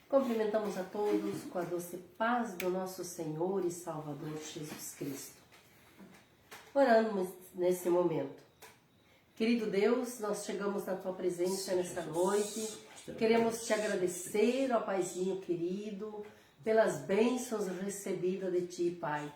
Cumprimentamos a todos com a doce paz do nosso Senhor e Salvador Jesus Cristo. Oramos nesse momento. Querido Deus, nós chegamos na Tua presença nesta noite. Queremos Te agradecer, ó Paizinho querido, pelas bênçãos recebidas de Ti, Pai.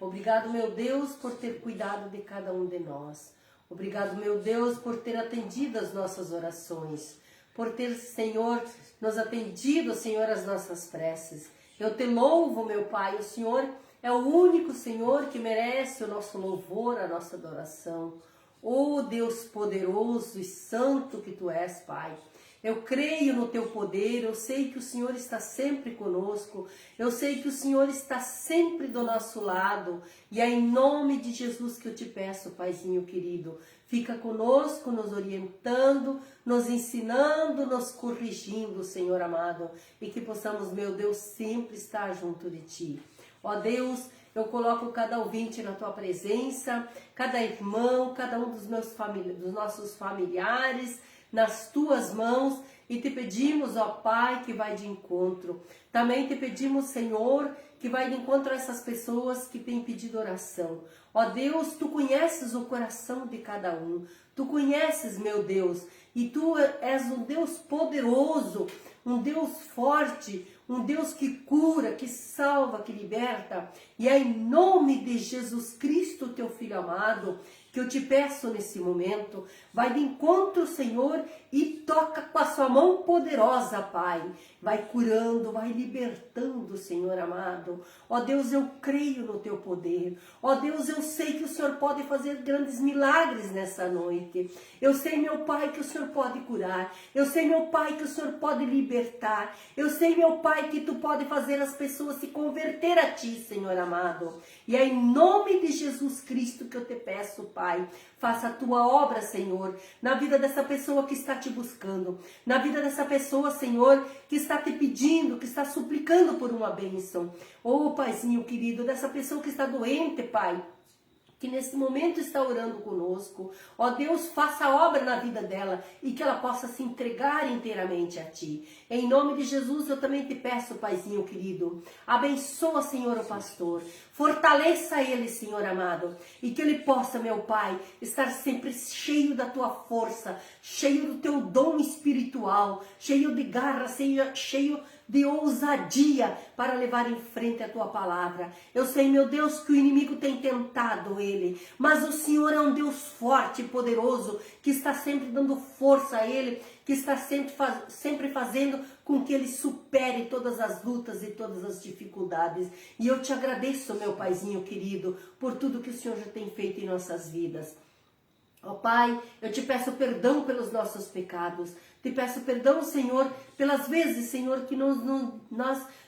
Obrigado, meu Deus, por ter cuidado de cada um de nós. Obrigado, meu Deus, por ter atendido as nossas orações. Por ter, Senhor, nos atendido, Senhor, as nossas preces. Eu Te louvo, meu Pai. O Senhor é o único, Senhor, que merece o nosso louvor, a nossa adoração. Oh, Deus poderoso e santo que Tu és, Pai. Eu creio no Teu poder, eu sei que o Senhor está sempre conosco, eu sei que o Senhor está sempre do nosso lado, e é em nome de Jesus que eu Te peço, Paizinho querido, fica conosco, nos orientando, nos ensinando, nos corrigindo, Senhor amado, e que possamos, meu Deus, sempre estar junto de Ti. Ó Deus, eu coloco cada ouvinte na Tua presença, cada irmão, cada um dos nossos familiares, nas Tuas mãos, e Te pedimos, ó Pai, que vai de encontro. Também Te pedimos, Senhor, que vai de encontro a essas pessoas que têm pedido oração. Ó Deus, Tu conheces o coração de cada um. Tu conheces, meu Deus, e Tu és um Deus poderoso, um Deus forte, um Deus que cura, que salva, que liberta. E é em nome de Jesus Cristo, Teu Filho amado, que eu te peço nesse momento, vai de encontro, Senhor, e toca com a sua mão poderosa, Pai. Vai curando, vai libertando, Senhor amado. Ó Deus, eu creio no Teu poder. Ó Deus, eu sei que o Senhor pode fazer grandes milagres nessa noite. Eu sei, meu Pai, que o Senhor pode curar. Eu sei, meu Pai, que o Senhor pode libertar. Eu sei, meu Pai, que Tu pode fazer as pessoas se converter a Ti, Senhor amado. E é em nome de Jesus Cristo que eu te peço, Pai, faça a Tua obra, Senhor, na vida dessa pessoa que está Te buscando, na vida dessa pessoa, Senhor, que está Te pedindo, que está suplicando por uma bênção. Ô, Paizinho querido, dessa pessoa que está doente, Pai, que nesse momento está orando conosco. Ó Deus, faça a obra na vida dela e que ela possa se entregar inteiramente a Ti. Em nome de Jesus, eu também te peço, Paizinho querido, abençoa, Senhor, o pastor. Fortaleça ele, Senhor amado, e que ele possa, meu Pai, estar sempre cheio da Tua força, cheio do Teu dom espiritual, cheio de garra, cheio de ousadia para levar em frente a Tua palavra. Eu sei, meu Deus, que o inimigo tem tentado ele, mas o Senhor é um Deus forte e poderoso, que está sempre dando força a ele, que está sempre fazendo com que ele supere todas as lutas e todas as dificuldades. E eu te agradeço, meu Paizinho querido, por tudo que o Senhor já tem feito em nossas vidas. Ó Pai, eu te peço perdão pelos nossos pecados. Te peço perdão, Senhor, pelas vezes, Senhor, que nós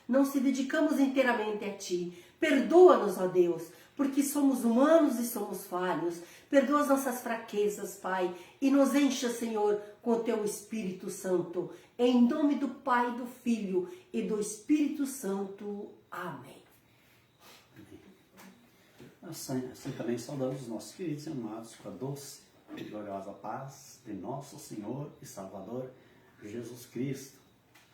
não se dedicamos inteiramente a Ti. Perdoa-nos, ó Deus, porque somos humanos e somos falhos. Perdoa as nossas fraquezas, Pai, e nos encha, Senhor, com o Teu Espírito Santo. Em nome do Pai, do Filho e do Espírito Santo. Amém. Assim também saudamos os nossos queridos e amados com a doce e gloriosa paz de nosso Senhor e Salvador Jesus Cristo.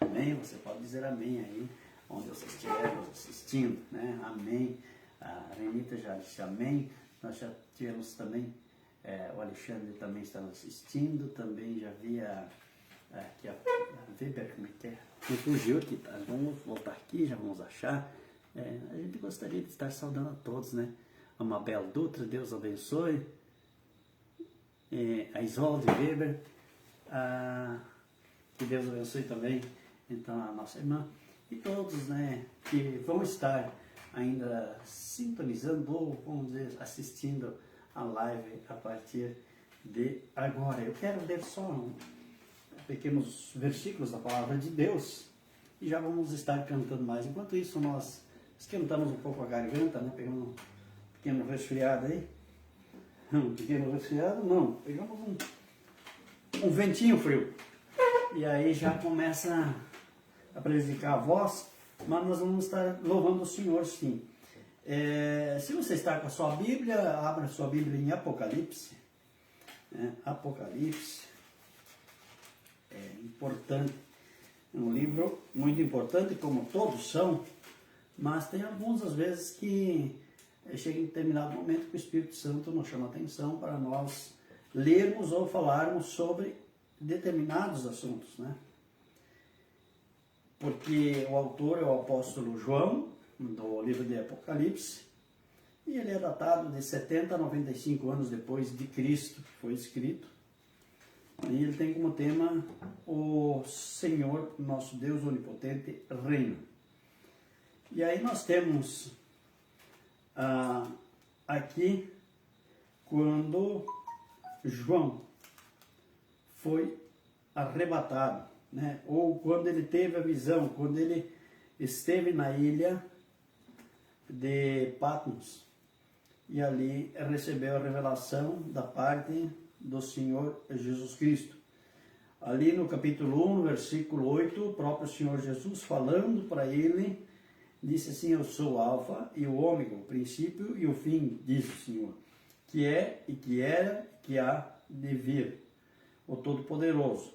Amém? Você pode dizer amém aí, onde você estiver nos assistindo, né? Amém. A Renita já disse amém. Nós já tivemos também, o Alexandre também está nos assistindo, também já vi aqui a Weber, como é que é? Me fugiu aqui, tá? Vamos voltar aqui, já vamos achar. A gente gostaria de estar saudando a todos, né? A Mabel Dutra, Deus abençoe. A Isolde Weber, que Deus abençoe também, então, a nossa irmã. E todos, né, que vão estar ainda sintonizando ou, vamos dizer, assistindo a live a partir de agora. Eu quero ler só pequenos versículos da Palavra de Deus e já vamos estar cantando mais. Enquanto isso, nós esquentamos um pouco a garganta, né, pegamos um pequeno resfriado aí. Um pequeno resfriado, não, pegamos um ventinho frio. E aí já começa a prejudicar a voz, mas nós vamos estar louvando o Senhor, sim. Se você está com a sua Bíblia, abra a sua Bíblia em Apocalipse. Apocalipse é importante, é um livro muito importante, como todos são, mas tem alguns, às vezes, que chega em determinado momento que o Espírito Santo nos chama a atenção para nós lermos ou falarmos sobre determinados assuntos, né? Porque o autor é o apóstolo João, do livro de Apocalipse, e ele é datado de 70 a 95 anos depois de Cristo, que foi escrito. E ele tem como tema o Senhor, nosso Deus onipotente, reina. E aí nós temos aqui, quando João foi arrebatado, né? Ou quando ele teve a visão, quando ele esteve na ilha de Patmos e ali recebeu a revelação da parte do Senhor Jesus Cristo. Ali no capítulo 1, no versículo 8, o próprio Senhor Jesus falando para ele, disse assim: eu sou o Alfa e o Ômega, o princípio e o fim, diz o Senhor, que é e que era e que há de vir, o Todo-Poderoso.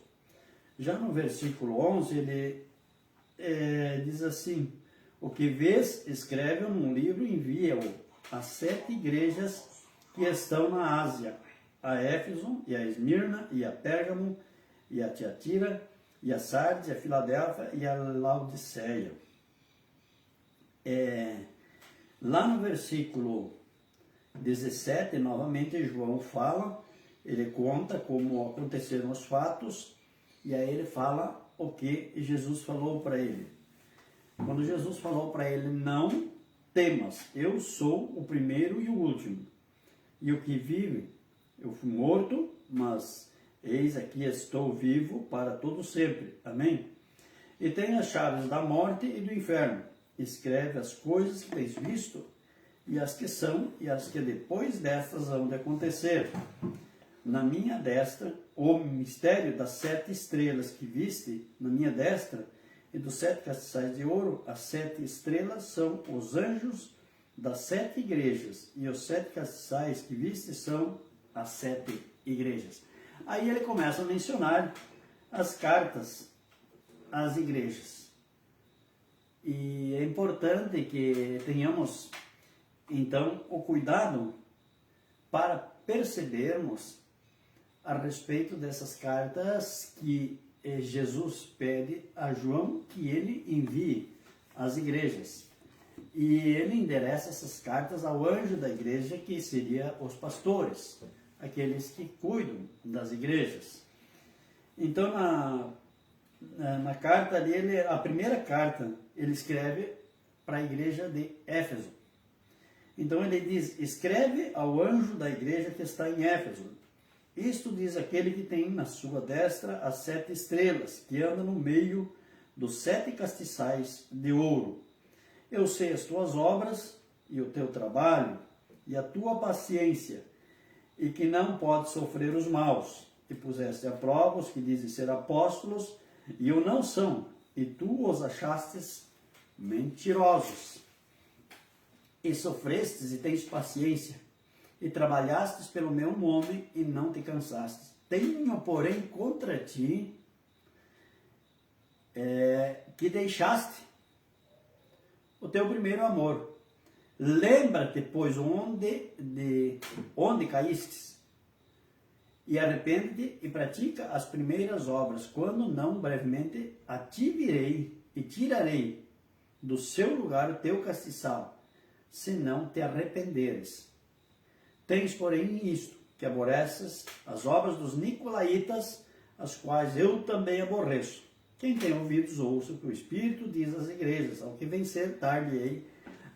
Já no versículo 11, ele diz assim: O que vês, escreve-o num livro e envia-o às 7 igrejas que estão na Ásia, a Éfeso, e a Esmirna, e a Pérgamo, e a Tiatira, e a Sardes, e a Filadélfia, e a Laodiceia. Lá no versículo 17, novamente, João fala, ele conta como aconteceram os fatos, e aí ele fala o que Jesus falou para ele. Quando Jesus falou para ele, não temas, eu sou o primeiro e o último, e o que vive, eu fui morto, mas eis aqui estou vivo para todo sempre. Amém? E tenho as chaves da morte e do inferno. Escreve as coisas que tens visto, e as que são, e as que depois destas hão de acontecer. Na minha destra, o mistério das 7 estrelas que viste, na minha destra, e dos 7 castiçais de ouro, as 7 estrelas são os anjos das 7 igrejas, e os 7 castiçais que viste são as 7 igrejas. Aí ele começa a mencionar as cartas às igrejas. E é importante que tenhamos, então, o cuidado para percebermos a respeito dessas cartas que Jesus pede a João que ele envie às igrejas. E ele endereça essas cartas ao anjo da igreja, que seria os pastores, aqueles que cuidam das igrejas. Então, na carta dele, a primeira carta, ele escreve para a igreja de Éfeso. Então ele diz, escreve ao anjo da igreja que está em Éfeso. Isto diz aquele que tem na sua destra as 7 estrelas, que anda no meio dos 7 castiçais de ouro. Eu sei as tuas obras e o teu trabalho e a tua paciência, e que não podes sofrer os maus, e puseste à prova os que dizem ser apóstolos, e o não são, e tu os achastes mentirosos. E sofrestes e tens paciência, e trabalhastes pelo meu nome e não te cansastes. Tenho, porém, contra ti que deixaste o teu primeiro amor. Lembra-te, pois, onde caístes, e arrepende-te e pratica as primeiras obras, quando não, brevemente, a ti virei e tirarei do seu lugar o teu castiçal, se não te arrependeres. Tens, porém, isto, que aborreces as obras dos nicolaítas, as quais eu também aborreço. Quem tem ouvidos, ouça o que o Espírito diz às igrejas. Ao que vencer, dar-lhe-ei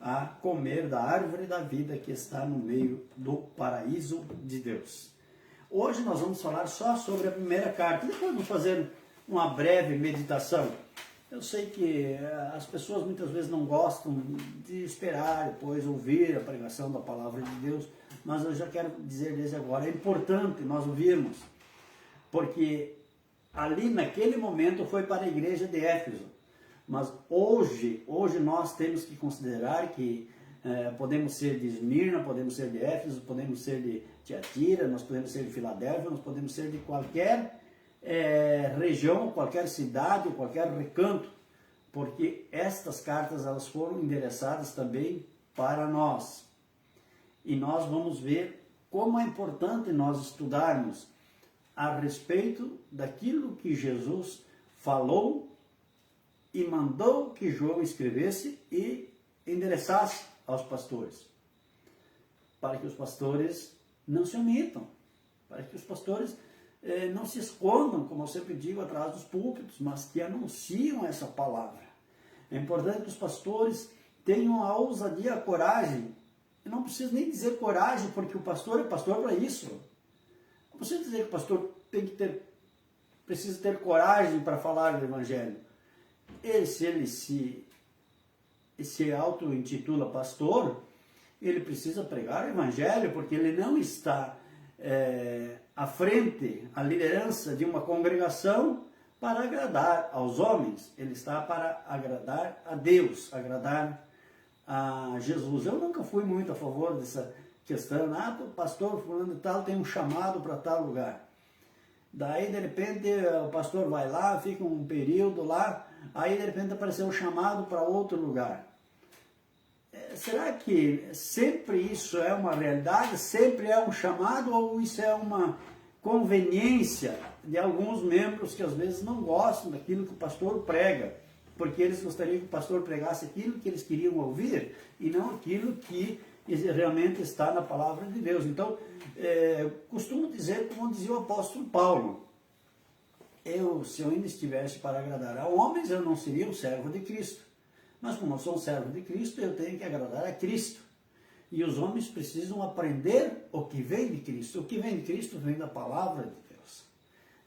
a comer da árvore da vida que está no meio do paraíso de Deus. Hoje nós vamos falar só sobre a primeira carta. Depois vamos fazer uma breve meditação. Eu sei que as pessoas muitas vezes não gostam de esperar depois ouvir a pregação da palavra de Deus, mas eu já quero dizer desde agora, é importante nós ouvirmos, porque ali naquele momento foi para a igreja de Éfeso, mas hoje nós temos que considerar que podemos ser de Esmirna, podemos ser de Éfeso, podemos ser de Tiatira, nós podemos ser de Filadélfia, nós podemos ser de qualquer região, qualquer cidade, qualquer recanto, porque estas cartas elas foram endereçadas também para nós. E nós vamos ver como é importante nós estudarmos a respeito daquilo que Jesus falou e mandou que João escrevesse e endereçasse aos pastores, para que os pastores não se omitam, para que os pastores não se escondam, como eu sempre digo, atrás dos púlpitos, mas que anunciam essa palavra. É importante que os pastores tenham a ousadia, a coragem. Eu não preciso nem dizer coragem, porque o pastor é pastor para isso. Não preciso dizer que o pastor precisa ter coragem para falar do Evangelho. E se ele se auto-intitula pastor, ele precisa pregar o Evangelho, porque ele não está à frente, à liderança de uma congregação para agradar aos homens. Ele está para agradar a Deus, agradar a Jesus. Eu nunca fui muito a favor dessa questão, o pastor fulano de tal tem um chamado para tal lugar. Daí de repente o pastor vai lá, fica um período lá, aí de repente apareceu um chamado para outro lugar. será que sempre isso é uma realidade? Sempre é um chamado? Ou isso é uma conveniência de alguns membros que às vezes não gostam daquilo que o pastor prega, porque eles gostariam que o pastor pregasse aquilo que eles queriam ouvir e não aquilo que realmente está na palavra de Deus? Então, costumo dizer, como dizia o apóstolo Paulo, se eu ainda estivesse para agradar a homens, eu não seria um servo de Cristo. Mas como eu sou um servo de Cristo, eu tenho que agradar a Cristo. E os homens precisam aprender o que vem de Cristo. O que vem de Cristo vem da palavra de Deus.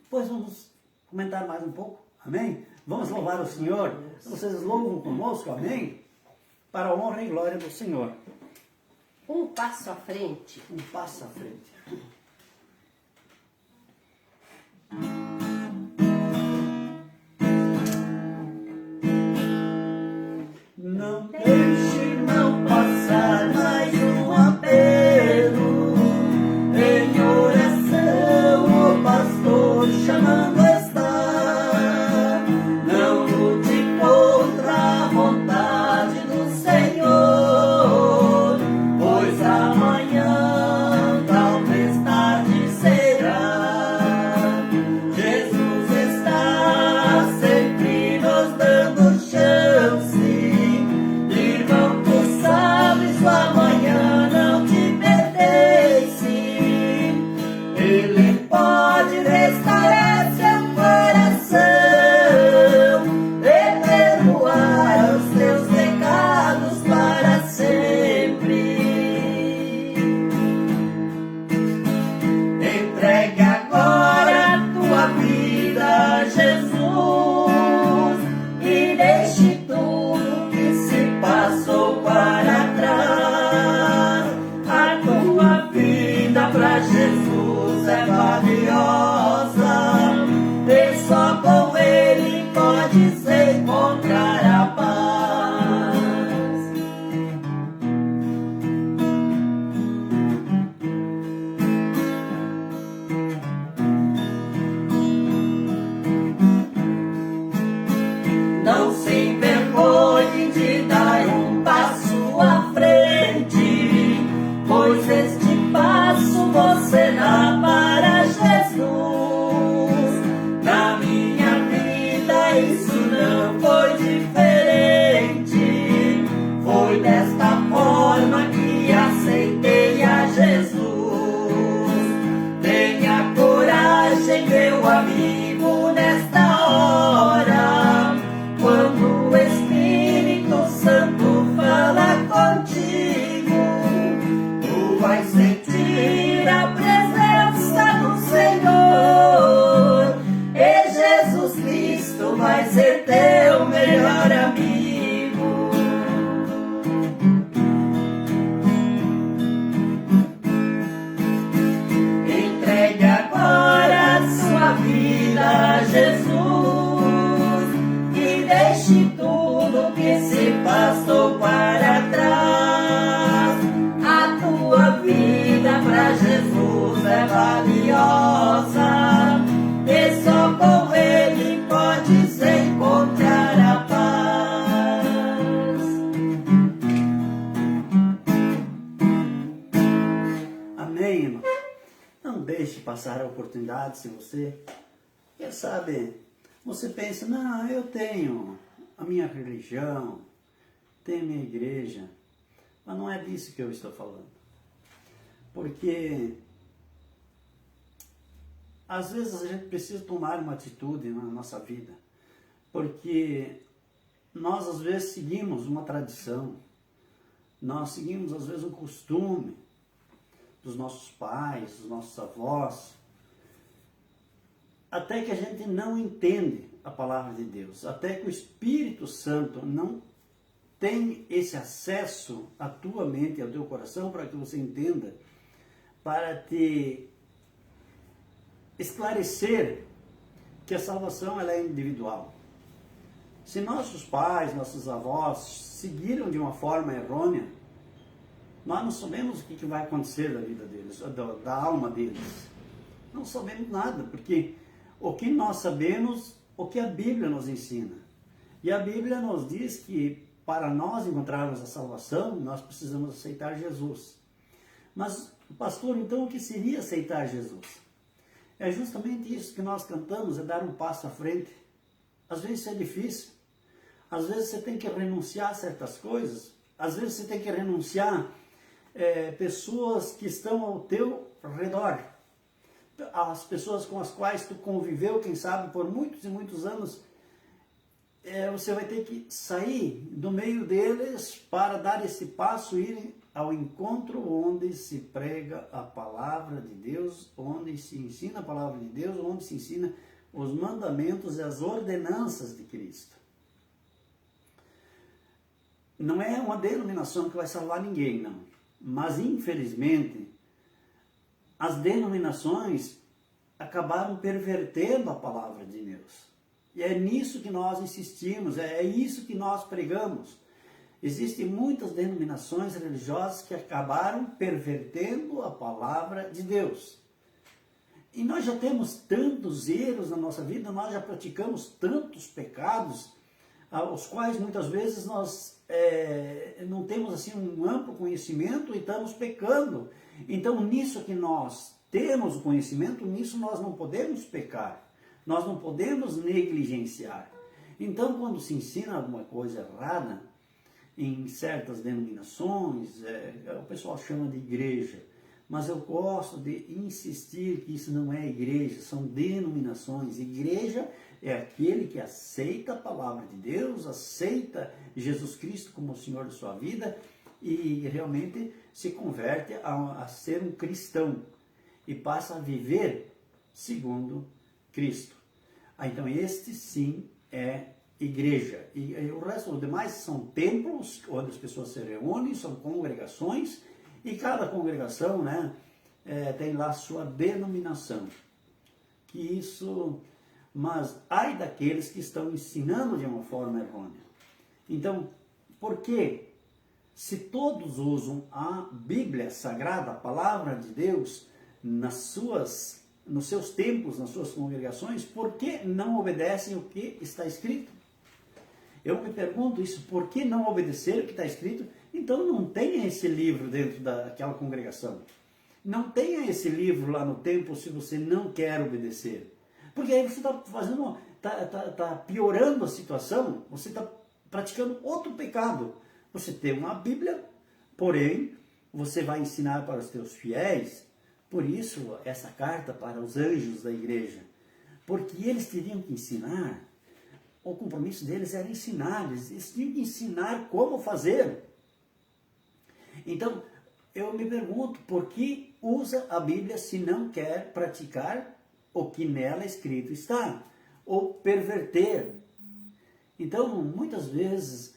Depois vamos comentar mais um pouco. Amém? Vamos louvar o Senhor. Vocês louvam conosco, amém? Para a honra e glória do Senhor. Um passo à frente. Um passo à frente. Não deixe não passar mais um apelo. Em oração o pastor chamando está. Não lute contra a vontade do Senhor, pois amanhã talvez tarde será. Jesus está sempre nos dando chance. Irmão, tu sabes, o amanhã não te pertence. Ele pode restaurar seu coração e perdoar os teus pecados para sempre. Entregue agora a tua vida a Jesus e deixe tudo que se passou para trás. A tua vida para Jesus é valiosa e só com Ele pode se encontrar a paz. Não se envergonhe de dar um passo à frente, pois este passo você dá para Jesus. Na minha vida isso não foi diferente. Foi desta forma que aceitei a Jesus. Tenha coragem, meu amigo, nesta hora. Quando o Espírito Santo fala contigo, tu vais sentir a presença do Senhor, e Jesus Cristo vai ser teu melhor amigo. Entregue agora a sua vida a Jesus e deixe tudo que se passou para trás. A tua vida para Jesus é valiosa e só com Ele pode se encontrar a paz. Amém, irmão? Não deixe passar a oportunidade. Se você, quem sabe, você pensa, não, eu tenho a minha religião, tenho a minha igreja, mas não é disso que eu estou falando. Porque às vezes a gente precisa tomar uma atitude na nossa vida, porque nós às vezes seguimos uma tradição, nós seguimos às vezes um costume dos nossos pais, dos nossos avós, até que a gente não entende a palavra de Deus, até que o Espírito Santo não tem esse acesso à tua mente, ao teu coração, para que você entenda, para te esclarecer que a salvação ela é individual. Se nossos pais, nossos avós seguiram de uma forma errônea, nós não sabemos o que vai acontecer da vida deles, da alma deles. Não sabemos nada, porque o que nós sabemos, o que a Bíblia nos ensina. E a Bíblia nos diz que para nós encontrarmos a salvação, nós precisamos aceitar Jesus. Mas, pastor, então o que seria aceitar Jesus? É justamente isso que nós cantamos, é dar um passo à frente. Às vezes isso é difícil. Às vezes você tem que renunciar a certas coisas. Às vezes você tem que renunciar pessoas que estão ao teu redor. As pessoas com as quais tu conviveu, quem sabe, por muitos e muitos anos. Você vai ter que sair do meio deles para dar esse passo, ir ao encontro onde se prega a palavra de Deus, onde se ensina a palavra de Deus, onde se ensina os mandamentos e as ordenanças de Cristo. Não é uma denominação que vai salvar ninguém, não. Mas, infelizmente, as denominações acabaram pervertendo a palavra de Deus. E é nisso que nós insistimos, é isso que nós pregamos. Existem muitas denominações religiosas que acabaram pervertendo a palavra de Deus. E nós já temos tantos erros na nossa vida, nós já praticamos tantos pecados, aos quais muitas vezes nós não temos assim um amplo conhecimento e estamos pecando. Então, nisso que nós temos o conhecimento, nisso nós não podemos pecar. Nós não podemos negligenciar. Então, quando se ensina alguma coisa errada, em certas denominações, o pessoal chama de igreja, mas eu gosto de insistir que isso não é igreja, são denominações. Igreja é aquele que aceita a palavra de Deus, aceita Jesus Cristo como o Senhor de sua vida e realmente se converte a ser um cristão e passa a viver segundo Cristo. Então este sim é igreja. E o resto, os demais são templos onde as pessoas se reúnem, são congregações, e cada congregação, né, tem lá sua denominação. Mas ai daqueles que estão ensinando de uma forma errônea. Então, por quê? Se todos usam a Bíblia Sagrada, a palavra de Deus, nos seus templos, nas suas congregações, por que não obedecem o que está escrito? Eu me pergunto isso, por que não obedecer o que está escrito? Então não tenha esse livro dentro daquela congregação. Não tenha esse livro lá no templo se você não quer obedecer. Porque aí você está piorando a situação, você está praticando outro pecado. Você tem uma Bíblia, porém, você vai ensinar para os teus fiéis. Por isso, essa carta para os anjos da igreja. Porque eles teriam que ensinar, o compromisso deles era ensinar, eles tinham que ensinar como fazer. Então, eu me pergunto, por que usa a Bíblia se não quer praticar o que nela escrito está? Ou perverter? Então, muitas vezes,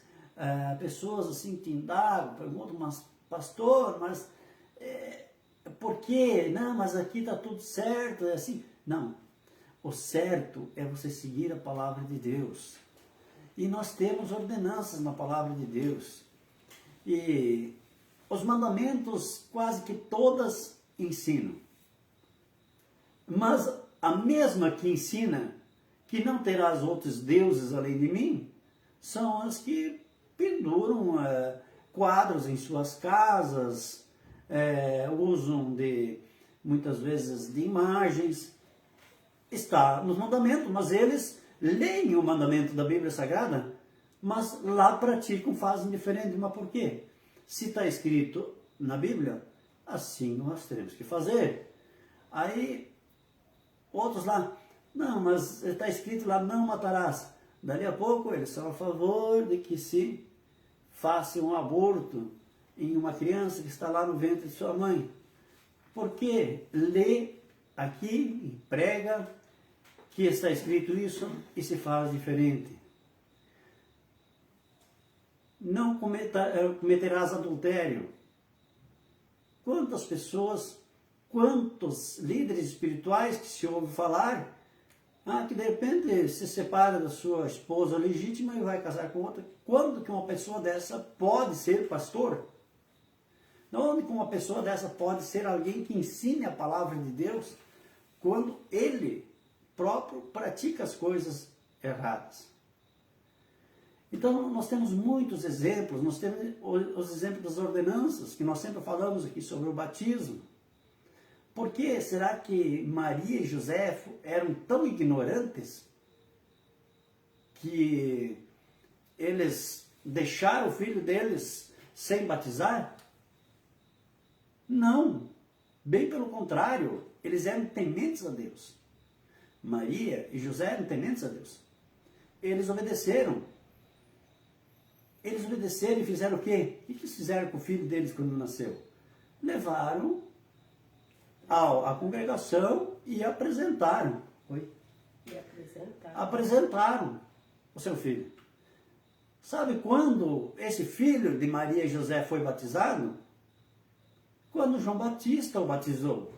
pessoas assim te indagam, perguntam, mas pastor, mas por quê? Não, mas aqui está tudo certo, é assim. Não, o certo é você seguir a palavra de Deus. E nós temos ordenanças na palavra de Deus. E os mandamentos quase que todas ensinam. Mas a mesma que ensina que não terás outros deuses além de mim, são as que penduram quadros em suas casas, usam muitas vezes de imagens. Está nos mandamentos, mas eles leem o mandamento da Bíblia Sagrada, mas lá praticam, fazem diferente. Mas por quê? Se está escrito na Bíblia, assim nós temos que fazer. Aí, outros lá, não, mas está escrito lá, não matarás. Dali a pouco, eles são a favor de que se faça um aborto em uma criança que está lá no ventre de sua mãe. Porque lê aqui e prega que está escrito isso e se faz diferente. Não cometerás adultério. Quantas pessoas, quantos líderes espirituais que se ouve falar, que de repente se separa da sua esposa legítima e vai casar com outra. Quando que uma pessoa dessa pode ser pastor? Onde que uma pessoa dessa pode ser alguém que ensine a palavra de Deus quando ele próprio pratica as coisas erradas? Então, nós temos muitos exemplos, nós temos os exemplos das ordenanças, que nós sempre falamos aqui sobre o batismo. Por que será que Maria e José eram tão ignorantes que eles deixaram o filho deles sem batizar? Não, bem pelo contrário, eles eram tementes a Deus. Maria e José eram tementes a Deus. Eles obedeceram. Eles obedeceram e fizeram o quê? O que eles fizeram com o filho deles quando nasceu? Levaram à congregação e apresentaram. Oi? E apresentaram. Apresentaram o seu filho. Sabe quando esse filho de Maria e José foi batizado? Quando João Batista o batizou.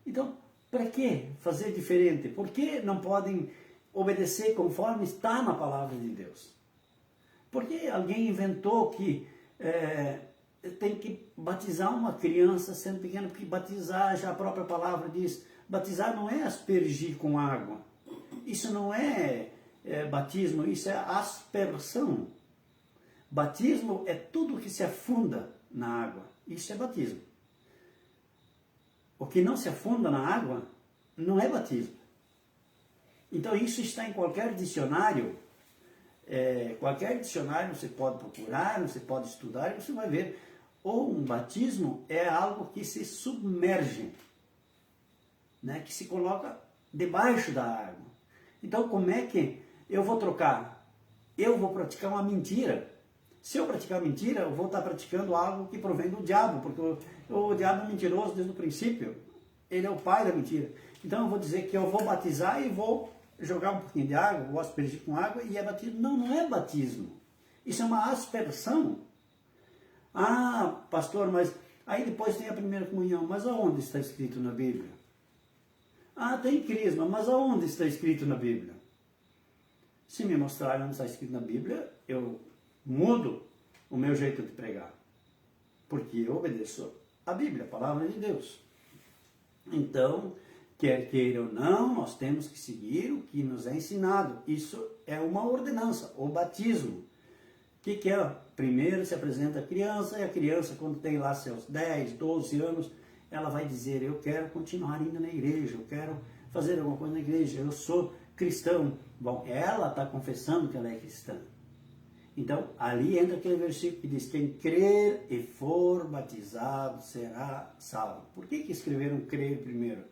Então, para que fazer diferente? Por que não podem obedecer conforme está na palavra de Deus? Por que alguém inventou que tem que batizar uma criança sendo pequena? Porque batizar, já a própria palavra diz, batizar não é aspergir com água. Isso não é batismo, isso é aspersão. Batismo é tudo que se afunda na água. Isso é batismo. O que não se afunda na água não é batismo. Então isso está em qualquer dicionário. Qualquer dicionário você pode procurar, você pode estudar e você vai ver. Ou um batismo é algo que se submerge, né? Que se coloca debaixo da água. Então como é que eu vou trocar? Eu vou praticar uma mentira. Se eu praticar mentira, eu vou estar praticando algo que provém do diabo, porque o diabo é mentiroso desde o princípio. Ele é o pai da mentira. Então eu vou dizer que eu vou batizar e vou jogar um pouquinho de água, vou aspergir com água e é batismo. Não, não é batismo. Isso é uma aspersão. Ah, pastor, mas aí depois tem a primeira comunhão. Mas aonde está escrito na Bíblia? Ah, tem crisma, mas aonde está escrito na Bíblia? Se me mostrarem onde está escrito na Bíblia, eu mudo o meu jeito de pregar. Porque eu obedeço a Bíblia, a palavra de Deus. Então, quer queira ou não, nós temos que seguir o que nos é ensinado. Isso é uma ordenança, o batismo. O que é? Primeiro se apresenta a criança, e a criança, quando tem lá seus 10, 12 anos, ela vai dizer, eu quero continuar indo na igreja, eu quero fazer alguma coisa na igreja, eu sou cristão. Bom, ela está confessando que ela é cristã. Então, ali entra aquele versículo que diz, quem crer e for batizado será salvo. Por que escreveram crer primeiro?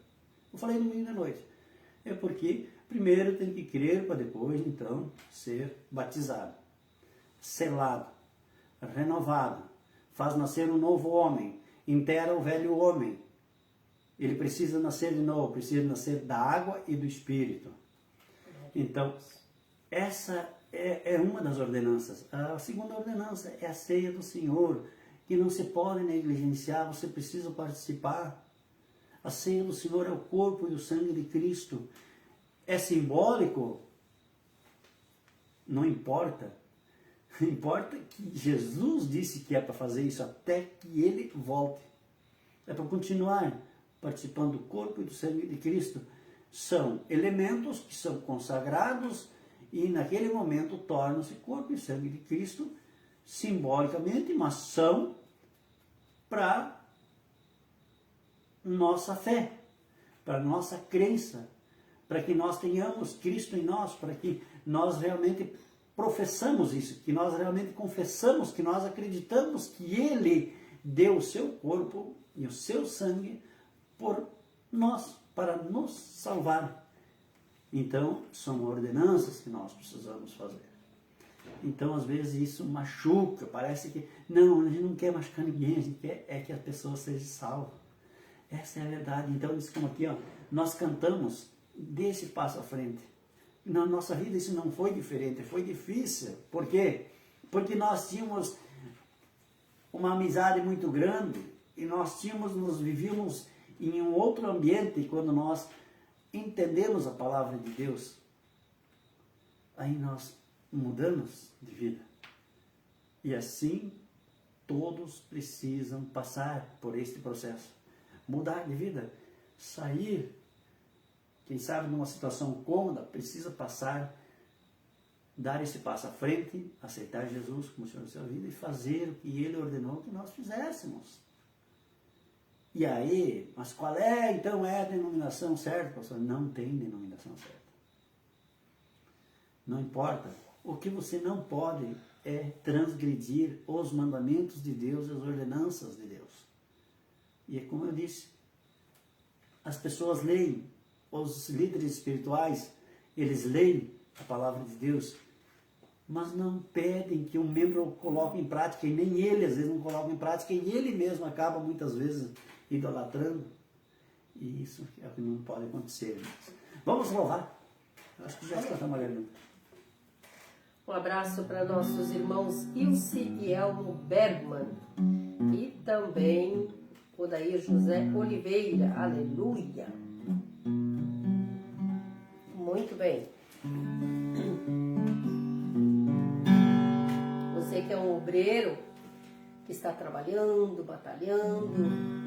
Eu falei no domingo da noite. É porque primeiro tem que crer para depois, então, ser batizado. Selado, renovado, faz nascer um novo homem, inteira o velho homem. Ele precisa nascer de novo, precisa nascer da água e do Espírito. Então, essa é uma das ordenanças. A segunda ordenança é a ceia do Senhor, que não se pode negligenciar, você precisa participar. A ceia do Senhor é o corpo e o sangue de Cristo. É simbólico? Não importa. Importa que Jesus disse que é para fazer isso até que Ele volte. É para continuar participando do corpo e do sangue de Cristo. São elementos que são consagrados e naquele momento tornam-se corpo e sangue de Cristo simbolicamente, mas são para nossa fé, para nossa crença, para que nós tenhamos Cristo em nós, para que nós realmente professamos isso, que nós realmente confessamos, que nós acreditamos que Ele deu o seu corpo e o seu sangue por nós, para nos salvar. Então, são ordenanças que nós precisamos fazer. Então, às vezes, isso machuca, parece que, não, a gente não quer machucar ninguém, a gente quer que a pessoa seja salva. Essa é a verdade. Então, diz como aqui, ó, nós cantamos, dê esse passo à frente. Na nossa vida isso não foi diferente, foi difícil. Por quê? Porque nós tínhamos uma amizade muito grande e nós vivíamos em um outro ambiente quando nós entendemos a palavra de Deus. Aí nós mudamos de vida. E assim todos precisam passar por este processo. Mudar de vida, sair, quem sabe numa situação cômoda, precisa passar dar esse passo à frente, aceitar Jesus como Senhor da sua vida e fazer o que Ele ordenou que nós fizéssemos. E aí, mas qual é então a denominação certa, pastor? Não tem denominação certa. Não importa. O que você não pode é transgredir os mandamentos de Deus e as ordenanças de Deus. E é como eu disse, as pessoas leem, os líderes espirituais, eles leem a palavra de Deus, mas não pedem que um membro coloque em prática, e nem ele às vezes não coloca em prática, e ele mesmo acaba muitas vezes idolatrando. E isso é o que não pode acontecer. Irmãos. Vamos louvar. Acho que já está trabalhando. Um abraço para nossos irmãos Ilse e Elmo Bergman e também o Odair José Oliveira. Aleluia! Muito bem. Você que é um obreiro que está trabalhando, batalhando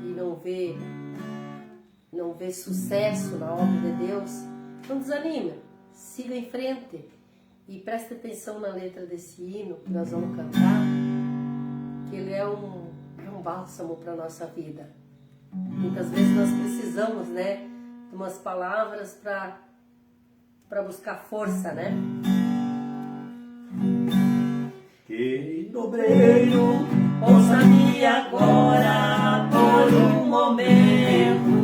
e não vê sucesso na obra de Deus, não desanime, siga em frente. E preste atenção na letra desse hino que nós vamos cantar, que ele é um bálsamo para a nossa vida. Muitas vezes nós precisamos, né, de umas palavras para buscar força, né? Querido obreiro, ouça-me agora por um momento.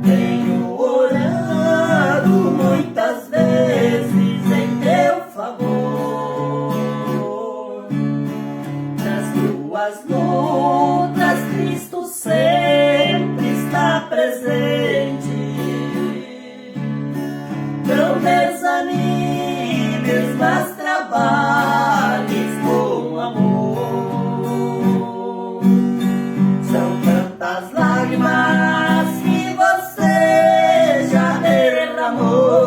Tenho orado muitas vezes em teu favor. Nas tuas lutas, Cristo sempre está presente. Não desanimes, mas trabalhes com amor. São tantas lágrimas que você já derramou.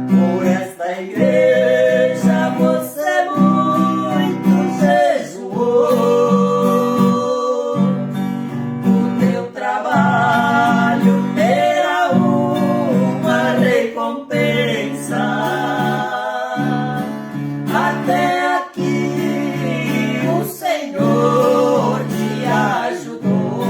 Por esta igreja você muito jejuou. O teu trabalho terá uma recompensa. Até aqui o Senhor te ajudou.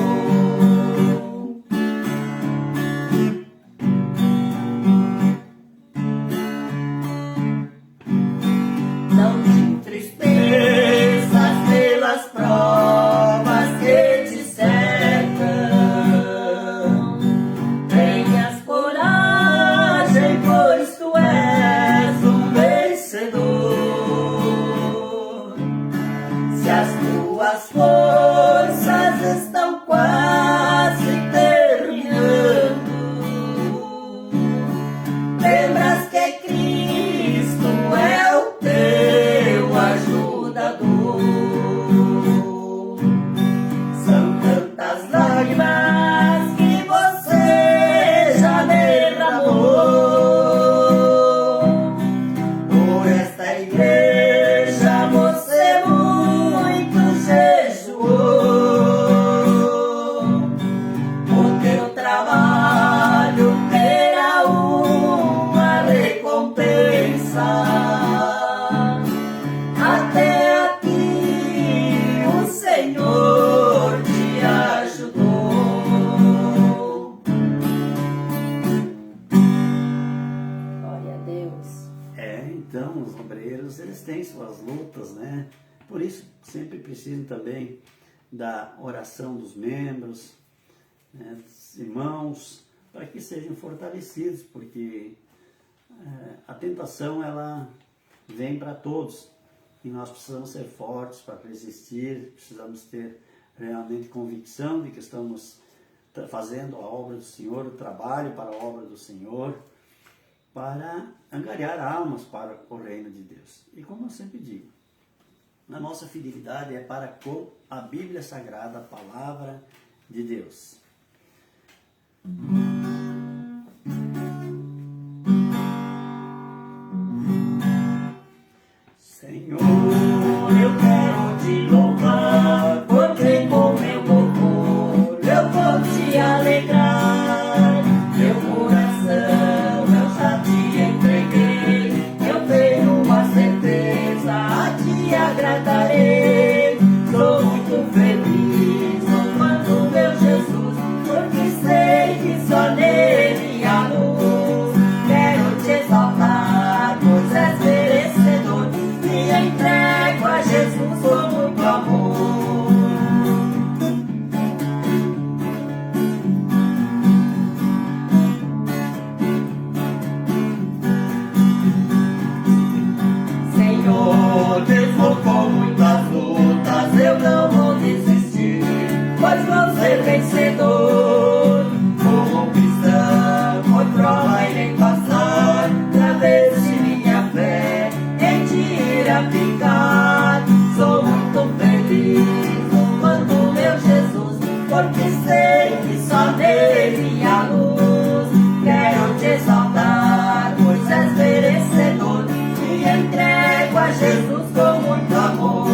Não te entristeças pelas provas que te cercam. Tenhas coragem, pois tu és um vencedor. Se as tuas forças estão quase terminando, lembras que Cristo é o teu ajudador. São tantas lágrimas que você já derramou. Por esta igreja você muito jejuou. O teu trabalho terá uma recompensa. Até aqui o Senhor te ajudou. Glória a Deus. Então os obreiros, eles têm suas lutas, né? Por isso sempre precisam também da oração dos membros, né, dos irmãos, para que sejam fortalecidos, porque a tentação ela vem para todos e nós precisamos ser fortes para resistir, precisamos ter realmente convicção de que estamos fazendo a obra do Senhor, o trabalho para a obra do Senhor, para angariar almas para o reino de Deus. E como eu sempre digo, a nossa fidelidade é para com a Bíblia Sagrada, a Palavra de Deus. Senhor, eu quero te louvar, porque com meu louvor eu vou te alegrar. Meu coração virei. Sou muito feliz louvando meu Jesus, porque sei que só nele há luz. Quero te exaltar, pois és merecedor, me entrego a Jesus com muito amor. Senhor, mesmo com muitas lutas, eu não vou desistir, pois vou ser vencedor. Como cristão, por prova irei passar, pra ver se minha fé em ti irá ficar. Sou muito feliz louvando meu Jesus, porque sei que só nele há luz. Quero te exaltar, pois és merecedor, me entrego a Jesus com muito amor.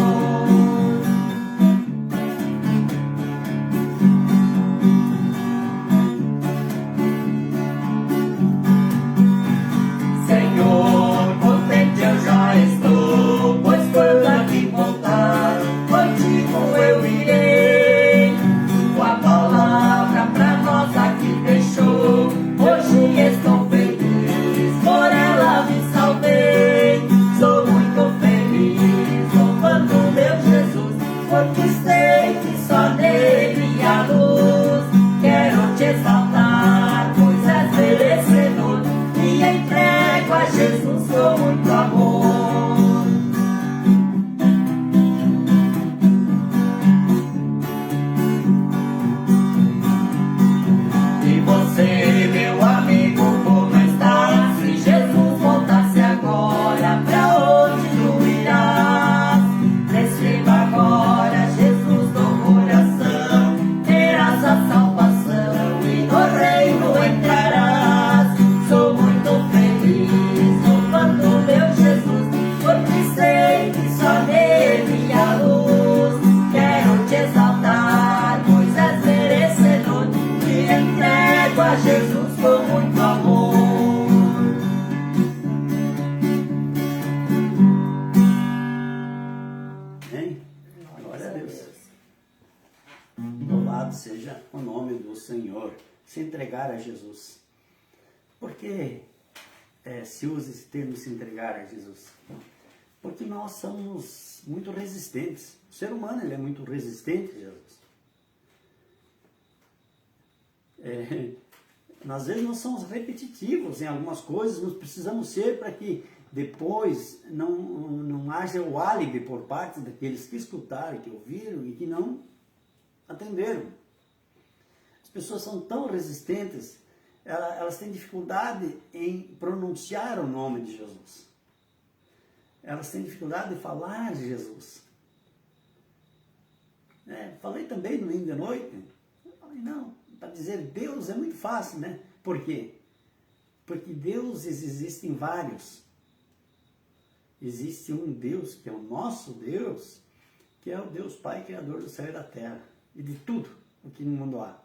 Senhor, contente eu já estou, pois quando aqui voltar, contigo eu irei. Tua palavra pra nós aqui deixou, hoje estou feliz, por ela me salvei. Sou muito feliz louvando meu Jesus, porque sei que só nele há luz. Quero te exaltar, pois és merecedor, me entrego a Jesus com muito amor. E você, meu amigo, como está? Se Jesus voltasse agora, pra onde tu irás? Receba agora Jesus no coração, terás a salvação e no reino entrarás. Sou muito feliz louvando meu Jesus, porque sei que só nele há luz. Quero te exaltar, pois és merecedor, me entrego a Jesus com muito amor. Amém? Glória a Deus. Louvado seja o nome do Senhor. Se entregar a Jesus. Por que se usa esse termo, se entregar a Jesus? Porque nós somos muito resistentes. O ser humano ele é muito resistente a Jesus. Às vezes nós somos repetitivos em algumas coisas, nós precisamos ser para que depois não haja o álibi por parte daqueles que escutaram, que ouviram e que não atenderam. As pessoas são tão resistentes, elas têm dificuldade em pronunciar o nome de Jesus. Elas têm dificuldade de falar de Jesus. Falei também no domingo de noite, falei, não, para dizer Deus é muito fácil, né? Por quê? Porque deuses existem vários. Existe um Deus, que é o nosso Deus, que é o Deus Pai, Criador do céu e da terra, e de tudo o que no mundo há.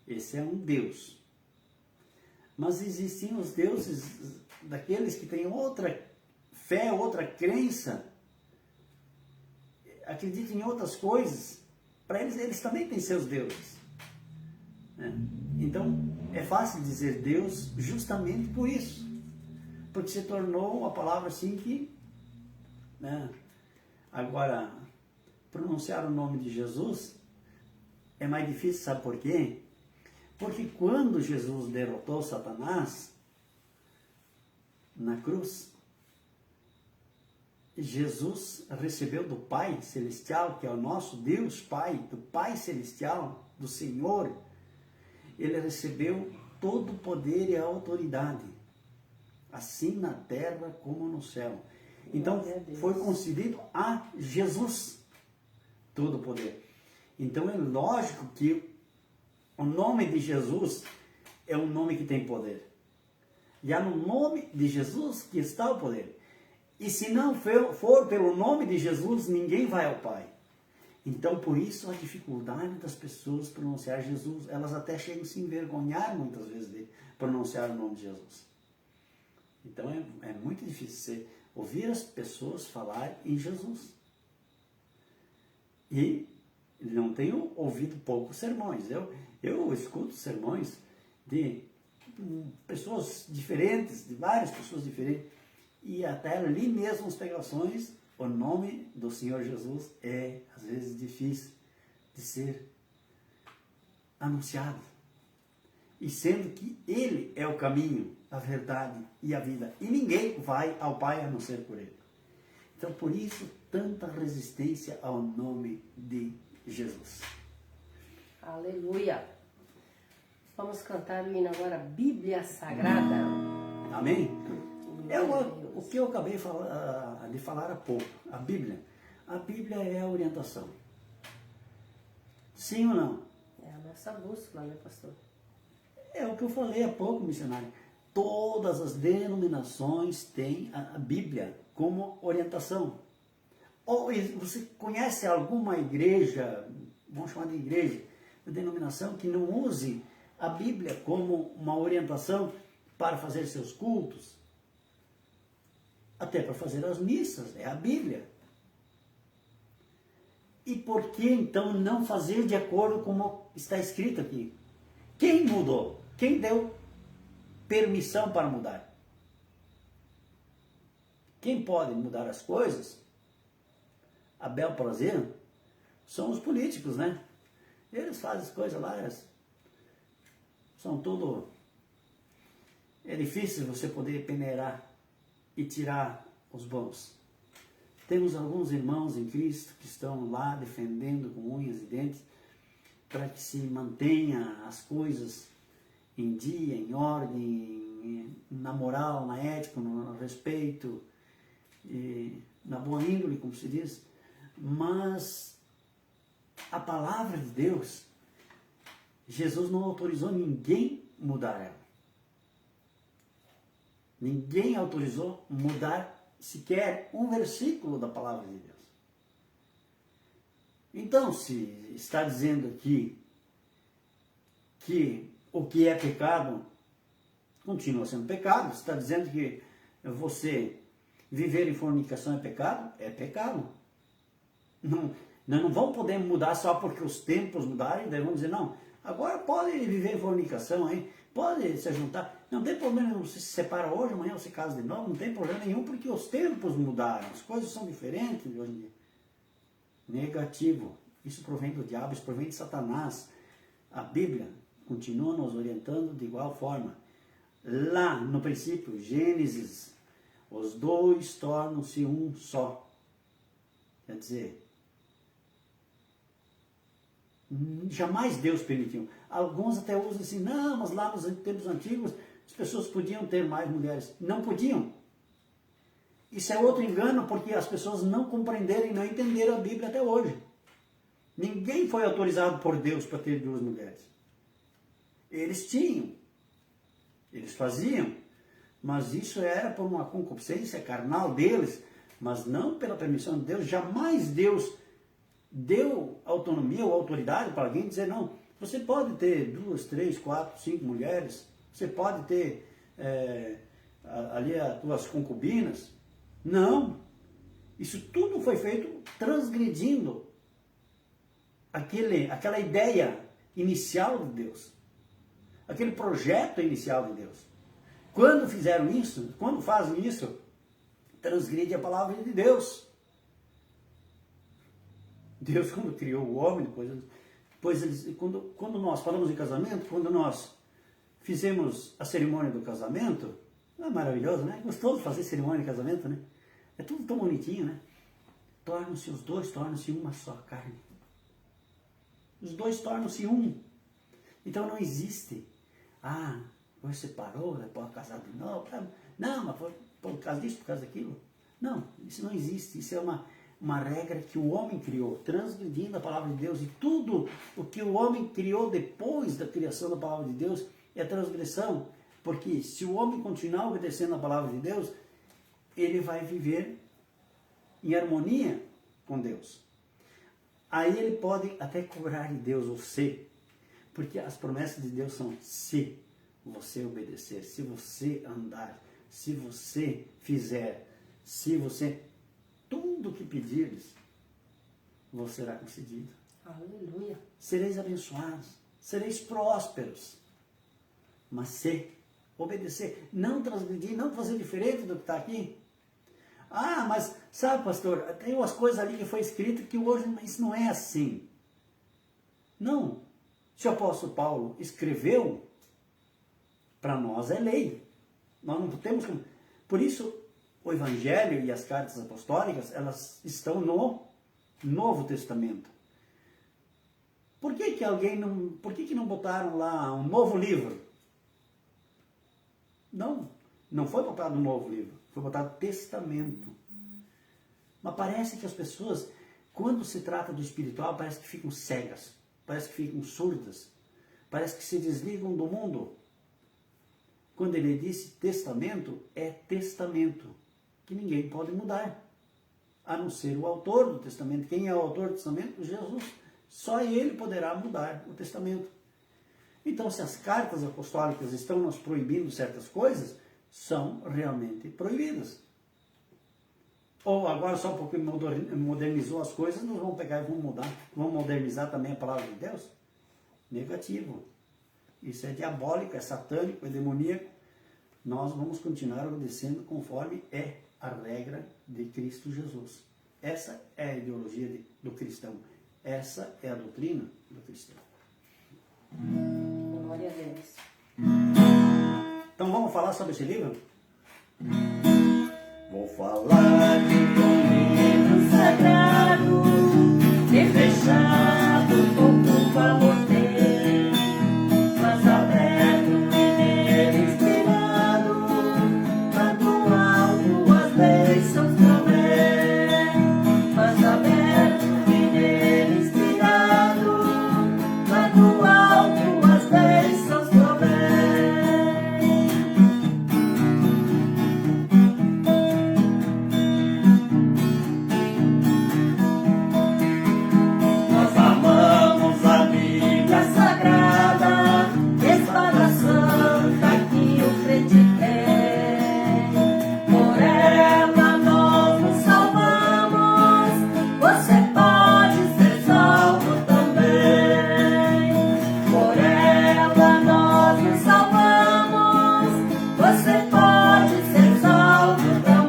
Esse é um Deus. Mas existem os deuses daqueles que têm outra fé, outra crença, acreditam em outras coisas. Para eles também têm seus deuses. Então, é fácil dizer Deus justamente por isso. Porque se tornou uma palavra assim que... Agora, pronunciar o nome de Jesus é mais difícil, sabe por quê? Porque quando Jesus derrotou Satanás na cruz, Jesus recebeu do Pai Celestial, que é o nosso Deus Pai, do Pai Celestial, do Senhor, ele recebeu todo o poder e a autoridade, assim na terra como no céu. Então, foi concedido a Jesus todo o poder. Então, é lógico que o nome de Jesus é um nome que tem poder. E é no nome de Jesus que está o poder. E se não for pelo nome de Jesus, ninguém vai ao Pai. Então, por isso, a dificuldade das pessoas pronunciar Jesus. Elas até chegam a se envergonhar, muitas vezes, de pronunciar o nome de Jesus. Então, é muito difícil você ouvir as pessoas falar em Jesus. E não tenho ouvido poucos sermões. Eu escuto sermões de pessoas diferentes, de várias pessoas diferentes. E até ali mesmo as pregações, o nome do Senhor Jesus é, às vezes, difícil de ser anunciado. E sendo que Ele é o caminho, a verdade e a vida. E ninguém vai ao Pai a não ser por Ele. Então, por isso, tanta resistência ao nome de Jesus. Aleluia. Vamos cantar o hino agora, Bíblia Sagrada. Amém? O que eu acabei de falar há pouco, a Bíblia. A Bíblia é a orientação. Sim ou não? É a nossa bússola, né, pastor? É o que eu falei há pouco, missionário. Todas as denominações têm a Bíblia como orientação. Ou você conhece alguma igreja, vamos chamar de igreja, de denominação, que não use a Bíblia como uma orientação para fazer seus cultos? Até para fazer as missas, é a Bíblia. E por que então não fazer de acordo com como está escrito aqui? Quem mudou? Quem deu permissão para mudar? Quem pode mudar as coisas, a bel prazer, são os políticos, né? Eles fazem as coisas lá, são tudo... É difícil você poder peneirar e tirar os bons. Temos alguns irmãos em Cristo que estão lá defendendo com unhas e dentes para que se mantenha as coisas em dia, em ordem, na moral, na ética, no respeito, na boa índole, como se diz. Mas a palavra de Deus, Jesus não autorizou ninguém mudar ela. Ninguém autorizou mudar sequer um versículo da palavra de Deus. Então, se está dizendo aqui que o que é pecado continua sendo pecado, se está dizendo que você viver em fornicação é pecado, é pecado. Nós não vamos poder mudar só porque os tempos mudaram, e daí vamos dizer, não, agora pode viver em fornicação, hein? Pode se juntar. Não tem problema, não se separa hoje, amanhã você casa de novo, não tem problema nenhum, porque os tempos mudaram, as coisas são diferentes de hoje em dia. Negativo. Isso provém do diabo, isso provém de Satanás. A Bíblia continua nos orientando de igual forma. Lá no princípio, Gênesis, os dois tornam-se um só. Quer dizer, jamais Deus permitiu. Alguns até usam assim, não, mas lá nos tempos antigos as pessoas podiam ter mais mulheres. Não podiam. Isso é outro engano, porque as pessoas não compreenderam e não entenderam a Bíblia até hoje. Ninguém foi autorizado por Deus para ter duas mulheres. Eles tinham, eles faziam, mas isso era por uma concupiscência carnal deles, mas não pela permissão de Deus. Jamais Deus deu autonomia ou autoridade para alguém dizer, não, você pode ter 2, 3, 4, 5 mulheres, você pode ter ali as tuas concubinas. Não, isso tudo foi feito transgredindo aquela ideia inicial de Deus, aquele projeto inicial de Deus. Quando fizeram isso, quando fazem isso, transgride a palavra de Deus. Deus, quando criou o homem, quando nós falamos em casamento, quando nós fizemos a cerimônia do casamento, é maravilhoso, né? É gostoso fazer cerimônia de casamento, né? É tudo tão bonitinho, né? Os dois tornam-se uma só carne. Os dois tornam-se um. Então não existe, você separou, depois casar de novo. Não, mas foi por causa disso, por causa daquilo. Não, isso não existe. Isso é uma regra que o homem criou, transgredindo a palavra de Deus. E tudo o que o homem criou depois da criação da palavra de Deus é transgressão. Porque se o homem continuar obedecendo a palavra de Deus, ele vai viver em harmonia com Deus. Aí ele pode até cobrar de Deus você, porque as promessas de Deus são se você obedecer, se você andar, se você fizer, se você... Tudo que pedires, vos será concedido. Aleluia. Sereis abençoados, sereis prósperos. Mas se obedecer, não transgredir, não fazer diferente do que está aqui. Ah, mas sabe, pastor, tem umas coisas ali que foi escrito que hoje isso não é assim. Não. Se o apóstolo Paulo escreveu, para nós é lei. Nós não temos como... Por isso, o Evangelho e as cartas apostólicas, elas estão no Novo Testamento. Por que não botaram lá um novo livro? Não foi botado um novo livro, foi botado testamento. Mas parece que as pessoas, quando se trata do espiritual, parece que ficam cegas, parece que ficam surdas, parece que se desligam do mundo. Quando ele disse testamento, é testamento, que ninguém pode mudar, a não ser o autor do testamento. Quem é o autor do testamento? Jesus. Só ele poderá mudar o testamento. Então, se as cartas apostólicas estão nos proibindo certas coisas, são realmente proibidas. Ou agora, só porque modernizou as coisas, nós vamos pegar e vamos mudar, vamos modernizar também a palavra de Deus? Negativo. Isso é diabólico, é satânico, é demoníaco. Nós vamos continuar obedecendo conforme é a regra de Cristo Jesus. Essa é a ideologia do cristão. Essa é a doutrina do cristão. Glória a Deus. Então vamos falar sobre esse livro? Vou falar de um livro sagrado, que fechado pouco valor tem, mas aberto e nele inspirado, lá do alto as bênçãos provém. Mas aberto e nele inspirado, lá do alto as bênçãos provém. Nós amamos a Bíblia Sagrada, espada santa que o crente tem. Por ela nós nos salvamos, você pode ser salvo também. Por ela nós nos salvamos, você pode ser salvo também.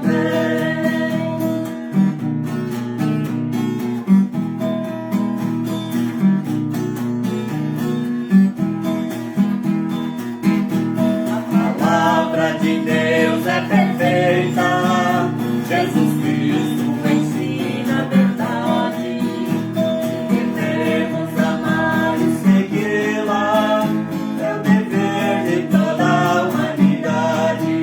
A palavra de Deus é perfeita, Jesus Cristo ensina a verdade, e devemos amar e segui-la, é o dever de toda a humanidade.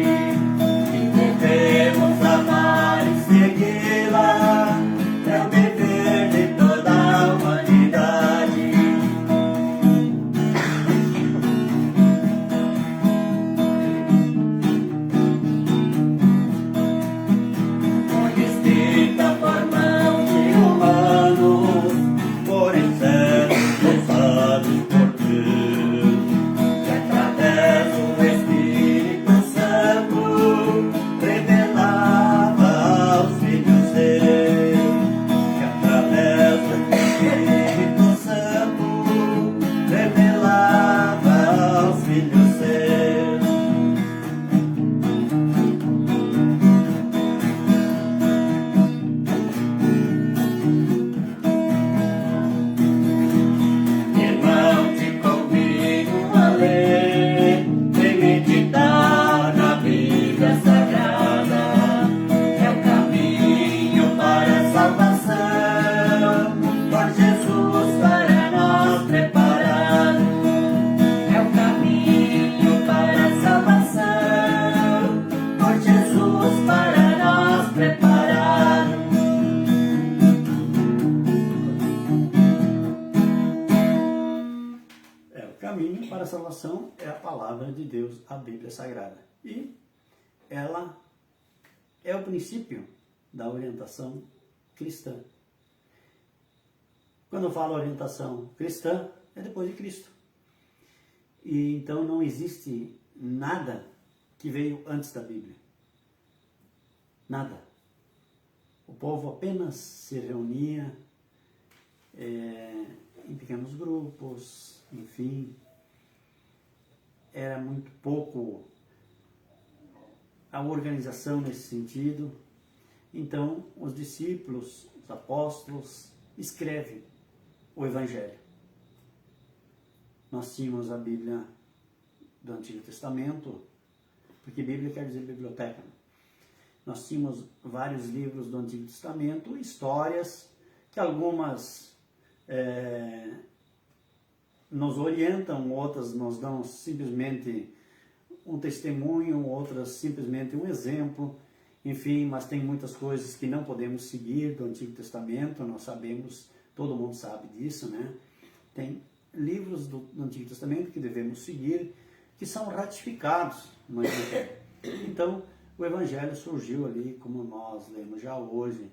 E devemos amar e segui-la, é o dever de toda a humanidade. Foi escrita por mão de humanos, porém certos pensados por Deus, que através do Espírito Santo revelava aos filhos seus, que através do Espírito Santo revelava aos filhos seus. Irmão, te convido a ler e meditar na Bíblia Sagrada. É o caminho para a salvação, por Jesus para nós preparado. É o caminho para a salvação, por Jesus para nós preparado. O caminho para a salvação é a palavra de Deus, a Bíblia Sagrada. E ela é o princípio da orientação cristã. Quando eu falo orientação cristã, é depois de Cristo. E então não existe nada que veio antes da Bíblia. Nada. O povo apenas se reunia pequenos grupos, enfim. Era muito pouco a organização nesse sentido. Então, os discípulos, os apóstolos, escrevem o Evangelho. Nós tínhamos a Bíblia do Antigo Testamento, porque Bíblia quer dizer biblioteca. Nós tínhamos vários livros do Antigo Testamento, histórias, que algumas nos orientam, outras nos dão simplesmente um testemunho, outras simplesmente um exemplo, enfim, mas tem muitas coisas que não podemos seguir do Antigo Testamento, nós sabemos, todo mundo sabe disso, né? Tem livros do Antigo Testamento que devemos seguir, que são ratificados no Evangelho. Então, o Evangelho surgiu ali, como nós lemos já hoje,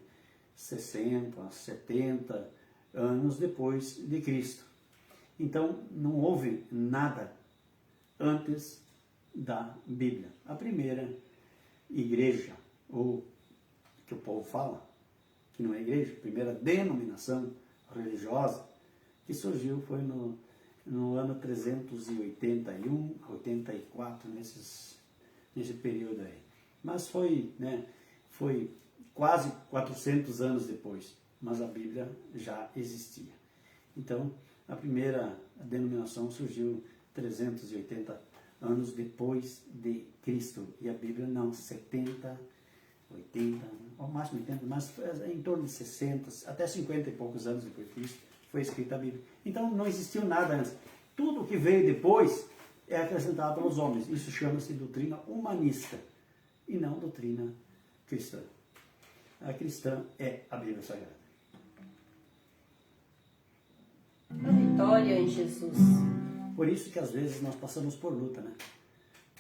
60, 70 anos depois de Cristo. Então, não houve nada antes da Bíblia. A primeira igreja, ou que o povo fala, que não é igreja, a primeira denominação religiosa que surgiu foi no ano 381, 84, nesse período aí. Mas foi quase 400 anos depois, mas a Bíblia já existia. Então, a primeira denominação surgiu 380 anos depois de Cristo, e a Bíblia não, 70, 80, ao máximo 80, mas em torno de 60, até 50 e poucos anos depois de Cristo, foi escrita a Bíblia. Então, não existiu nada antes. Tudo que veio depois é acrescentado pelos homens. Isso chama-se doutrina humanista, e não doutrina cristã. A cristã é a Bíblia Sagrada. A vitória em Jesus. Por isso que às vezes nós passamos por luta, né?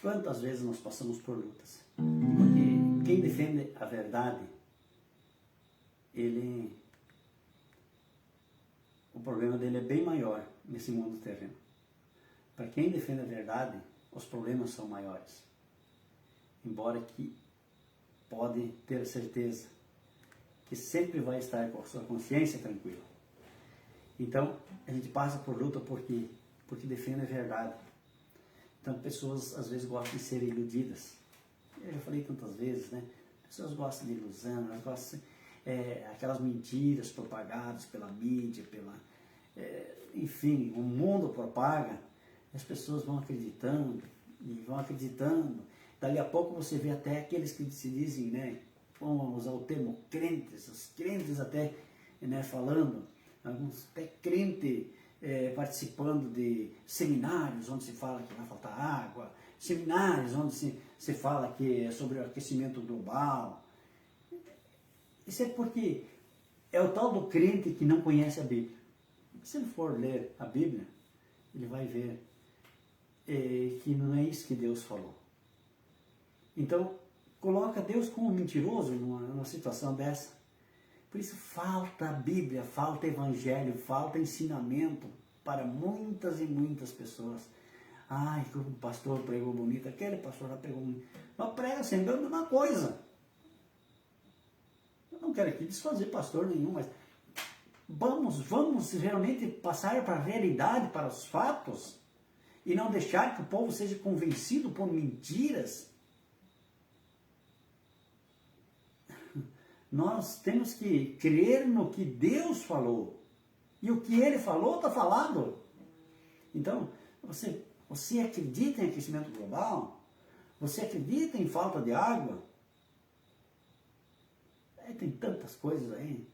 Quantas vezes nós passamos por lutas? Porque quem defende a verdade, o problema dele é bem maior nesse mundo terreno. Para quem defende a verdade, os problemas são maiores. Embora que pode ter certeza que sempre vai estar com a sua consciência tranquila. Então, a gente passa por luta porque defende a verdade. Então, pessoas às vezes gostam de ser iludidas. Eu já falei tantas vezes, né? Pessoas gostam de ilusão, elas gostam aquelas mentiras propagadas pela mídia, enfim, o mundo propaga, as pessoas vão acreditando, e vão acreditando. Dali a pouco você vê até aqueles que se dizem, né? Vamos usar o termo crentes, os crentes até, né, falando, alguns até crentes participando de seminários onde se fala que vai faltar água, seminários onde se fala que é sobre o aquecimento global. Isso é porque é o tal do crente que não conhece a Bíblia. Se ele for ler a Bíblia, ele vai ver que não é isso que Deus falou. Então, coloca Deus como mentiroso numa situação dessa. Por isso falta a Bíblia, falta Evangelho, falta ensinamento para muitas e muitas pessoas. Ai, que o pastor pregou bonito, aquele pastor já pregou bonito. Mas prega sempre a mesma coisa. Eu não quero aqui desfazer pastor nenhum, mas vamos realmente passar para a realidade, para os fatos, e não deixar que o povo seja convencido por mentiras. Nós temos que crer no que Deus falou. E o que Ele falou está falado. Então, você acredita em aquecimento global? Você acredita em falta de água? Tem tantas coisas aí.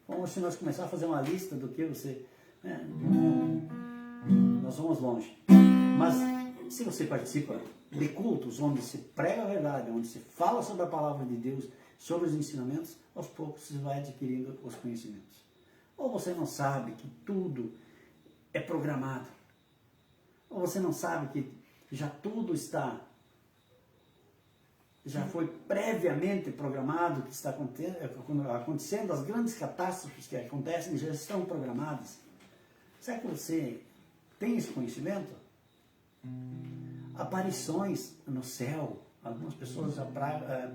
Vamos, se nós começar a fazer uma lista do que você... nós vamos longe. Mas, se você participa de cultos onde se prega a verdade, onde se fala sobre a palavra de Deus, sobre os ensinamentos, aos poucos você vai adquirindo os conhecimentos. Ou você não sabe que tudo é programado. Ou você não sabe que já tudo já foi previamente programado, que está acontecendo, as grandes catástrofes que acontecem já estão programadas. Será que você tem esse conhecimento? Aparições no céu. Algumas pessoas já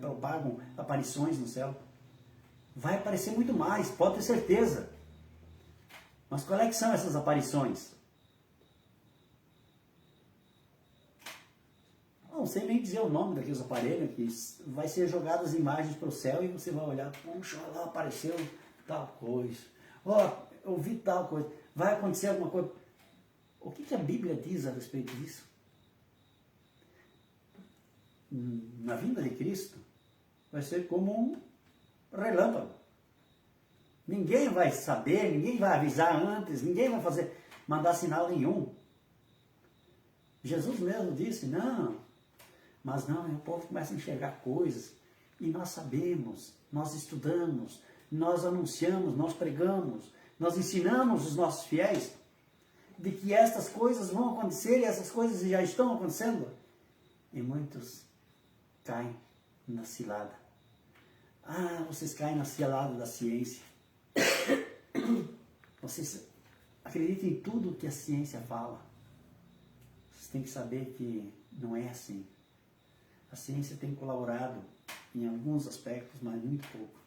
propagam aparições no céu. Vai aparecer muito mais, pode ter certeza. Mas qual é que são essas aparições? Não sei nem dizer o nome daqueles aparelhos, que vai ser jogadas imagens para o céu e você vai olhar, puxa, olha lá, apareceu tal coisa. Ó, eu vi tal coisa. Vai acontecer alguma coisa. O que a Bíblia diz a respeito disso? Na vinda de Cristo, vai ser como um relâmpago. Ninguém vai saber, ninguém vai avisar antes, ninguém vai mandar sinal nenhum. Jesus mesmo disse, não, mas não, o povo começa a enxergar coisas, e nós sabemos, nós estudamos, nós anunciamos, nós pregamos, nós ensinamos os nossos fiéis de que estas coisas vão acontecer e essas coisas já estão acontecendo. E muitos caem na cilada. Ah, vocês caem na cilada da ciência. Vocês acreditam em tudo que a ciência fala. Vocês têm que saber que não é assim. A ciência tem colaborado em alguns aspectos, mas muito pouco.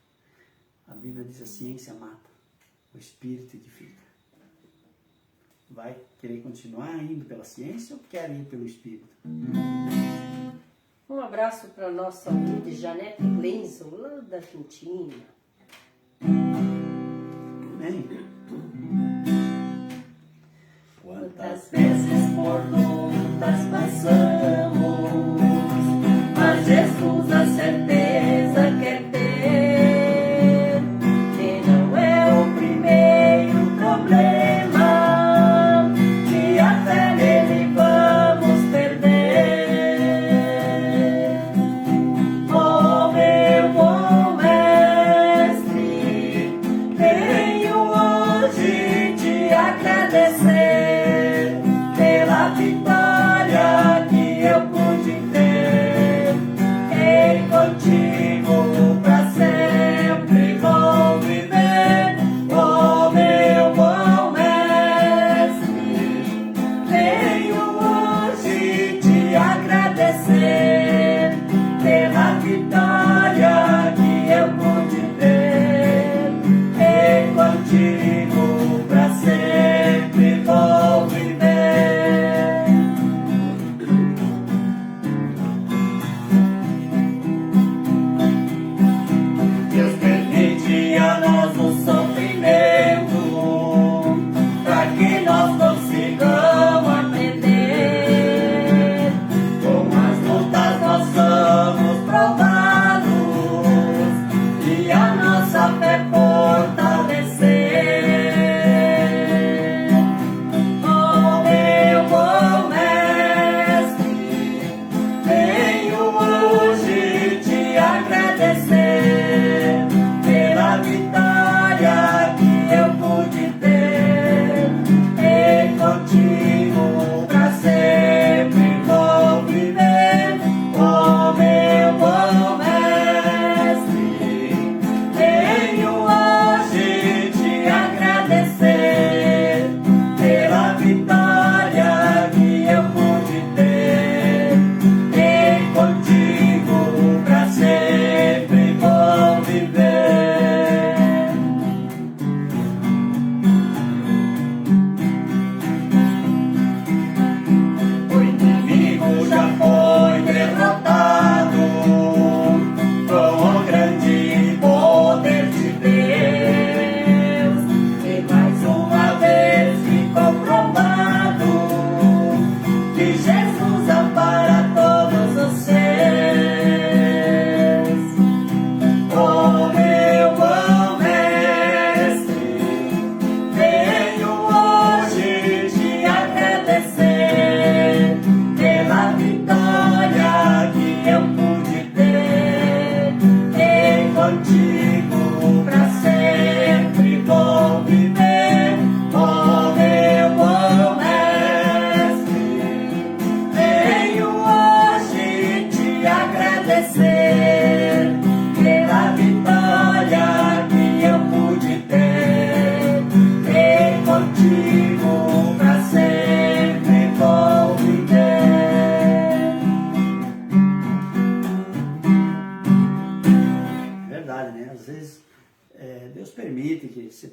A Bíblia diz que a ciência mata, o Espírito edifica. Vai querer continuar indo pela ciência ou quer ir pelo Espírito? Um abraço para a nossa ouvinte Janete Glenson, lá da Argentina. Amém. Quantas vezes por lutas passamos, mas Jesus a certeza quer ter, que não é o primeiro problema, que até nele vamos perder. Oh meu homem,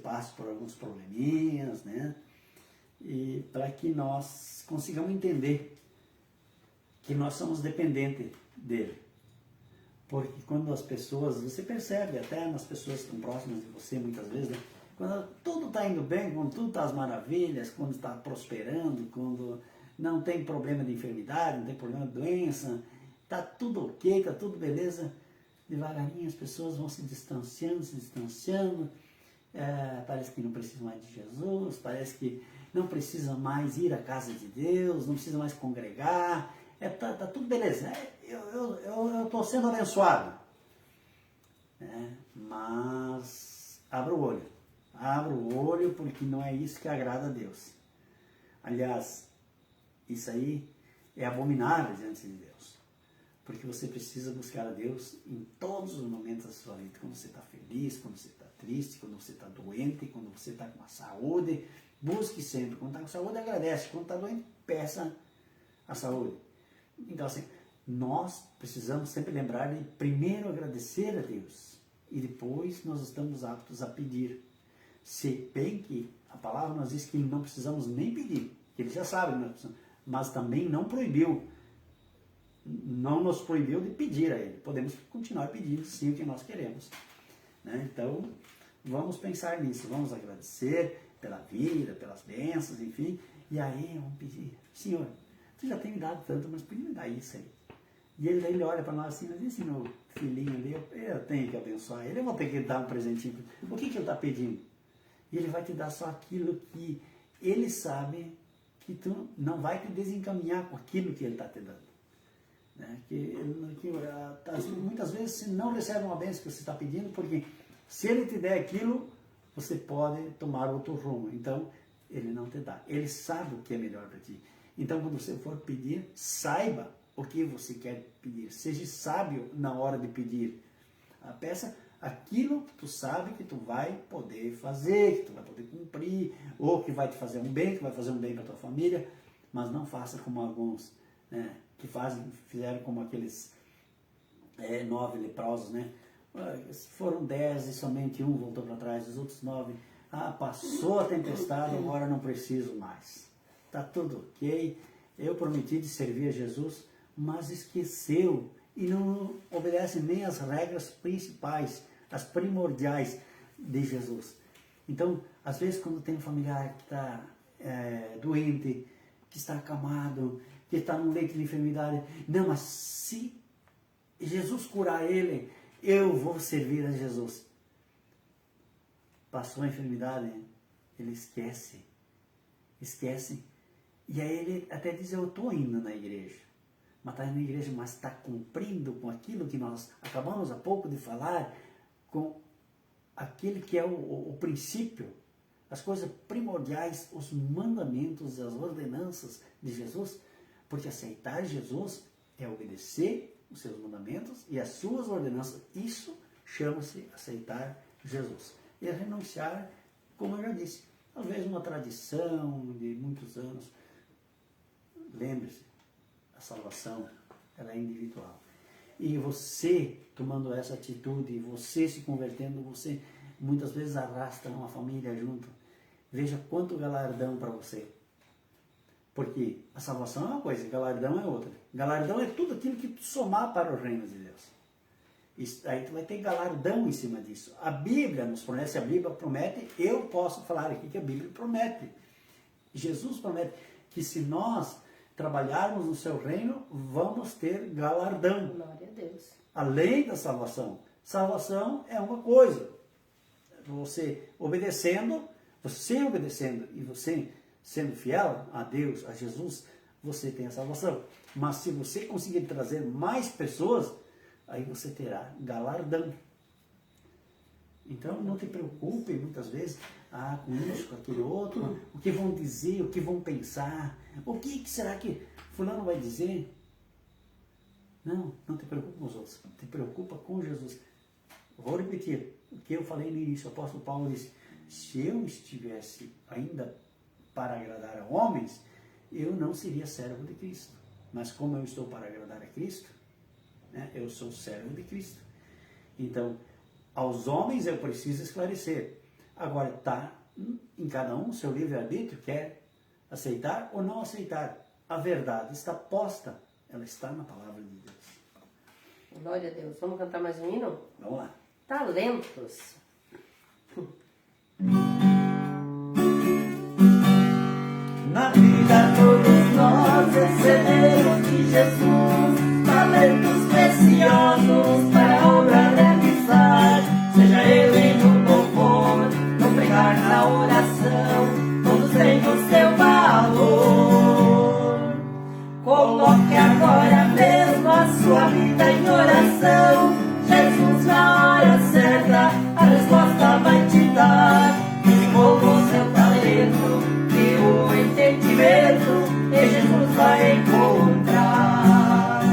passe por alguns probleminhas, né? E para que nós consigamos entender que nós somos dependentes dele. Porque quando as pessoas, você percebe até nas pessoas que estão próximas de você muitas vezes, né? Quando tudo está indo bem, quando tudo está às maravilhas, quando está prosperando, quando não tem problema de enfermidade, não tem problema de doença, está tudo ok, está tudo beleza, devagarinho as pessoas vão se distanciando, parece que não precisa mais de Jesus, parece que não precisa mais ir à casa de Deus, não precisa mais congregar, tá tudo beleza, eu estou sendo abençoado, né? Mas abra o olho porque não é isso que agrada a Deus. Aliás, isso aí é abominável diante de Deus, porque você precisa buscar a Deus em todos os momentos da sua vida, quando você está feliz, quando você está triste, quando você está doente, quando você está com a saúde, busque sempre. Quando está com saúde, agradece. Quando está doente, peça a saúde. Então, assim, nós precisamos sempre lembrar de primeiro agradecer a Deus e depois nós estamos aptos a pedir. Se bem que a palavra nos diz que não precisamos nem pedir, que Ele já sabe que nós precisamos, mas também não nos proibiu de pedir a Ele. Podemos continuar pedindo sim o que nós queremos, né? Então, vamos pensar nisso, vamos agradecer pela vida, pelas bênçãos, enfim, e aí vamos pedir: Senhor, Tu já tem me dado tanto, mas podia me dar isso aí. E ele olha para nós assim, mas esse meu filhinho ali, eu tenho que abençoar ele, eu vou ter que dar um presentinho. O que ele está pedindo? E ele vai te dar só aquilo que ele sabe que tu não vai te desencaminhar com aquilo que ele está te dando. Né? Muitas vezes você não recebe uma bênção que você está pedindo, porque se ele te der aquilo, você pode tomar outro rumo. Então, ele não te dá. Ele sabe o que é melhor para ti. Então, quando você for pedir, saiba o que você quer pedir. Seja sábio na hora de pedir. Peça aquilo que tu sabe que tu vai poder fazer, que tu vai poder cumprir, ou que vai te fazer um bem, que vai fazer um bem para tua família, mas não faça como alguns, né, que fizeram como aqueles 9 leprosos, né? Foram 10 e somente um voltou para trás, os outros 9, passou a tempestade, agora não preciso mais. Está tudo ok, eu prometi de servir a Jesus, mas esqueceu e não obedece nem as regras principais, as primordiais de Jesus. Então, às vezes quando tem um familiar que está doente, que está acamado, que está num leito de enfermidade, não, mas se Jesus curar ele, eu vou servir a Jesus. Passou a enfermidade, ele esquece. E aí ele até diz: eu estou indo na igreja. Mas está na igreja, mas está cumprindo com aquilo que nós acabamos há pouco de falar, com aquele que é o princípio, as coisas primordiais, os mandamentos, as ordenanças de Jesus. Porque aceitar Jesus é obedecer os seus mandamentos e as suas ordenanças. Isso chama-se aceitar Jesus. E renunciar, como eu já disse, às vezes uma tradição de muitos anos. Lembre-se, a salvação, ela é individual. E você tomando essa atitude, você se convertendo, você muitas vezes arrasta uma família junto. Veja quanto galardão para você. Porque a salvação é uma coisa, galardão é outra. Galardão é tudo aquilo que tu somar para o reino de Deus. Isso, aí tu vai ter galardão em cima disso. A Bíblia nos promete, a Bíblia promete, eu posso falar aqui que a Bíblia promete. Jesus promete que se nós trabalharmos no seu reino, vamos ter galardão. Glória a Deus. Além da salvação. Salvação é uma coisa. Você obedecendo e você sendo fiel a Deus, a Jesus, você tem a salvação. Mas se você conseguir trazer mais pessoas, aí você terá galardão. Então não te preocupe muitas vezes com isso, com aquele outro, o que vão dizer, o que vão pensar, o que será que fulano vai dizer? Não te preocupe com os outros, te preocupa com Jesus. Vou repetir o que eu falei no início, o apóstolo Paulo disse: se eu estivesse ainda para agradar a homens, eu não seria servo de Cristo. Mas como eu estou para agradar a Cristo, né, eu sou servo de Cristo. Então, aos homens eu preciso esclarecer. Agora está em cada um o seu livre-arbítrio, quer aceitar ou não aceitar. A verdade está posta, ela está na palavra de Deus. Glória a Deus. Vamos cantar mais um hino? Vamos lá. Talentos. Na vida todos nós recebemos de Jesus talentos preciosos para a obra realizar. Seja ele no louvor, no pregar, na oração, todos têm o seu valor. Coloque agora mesmo a sua vida em oração. Jesus na hora certa a resposta vai te dar. Desenvolva o seu talento e o entendimento, e Jesus vai encontrar.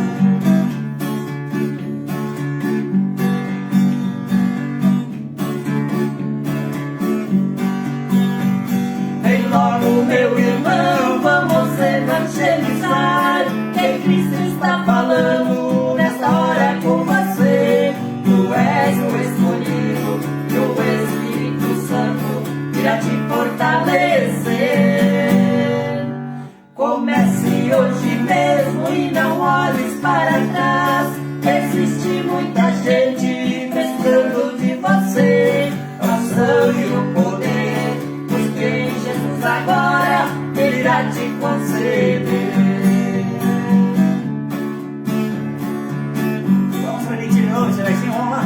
Vem logo, meu irmão, vamos evangelizar. Que Cristo está falando nessa hora com você. Tu és o escolhido e o Espírito Santo irá te fortalecer. Comece hoje mesmo e não olhes para trás. Existe muita gente precisando de você. A unção e o poder, busque em Jesus agora, Ele irá te conceder. Vamos repetir de novo, vamos lá.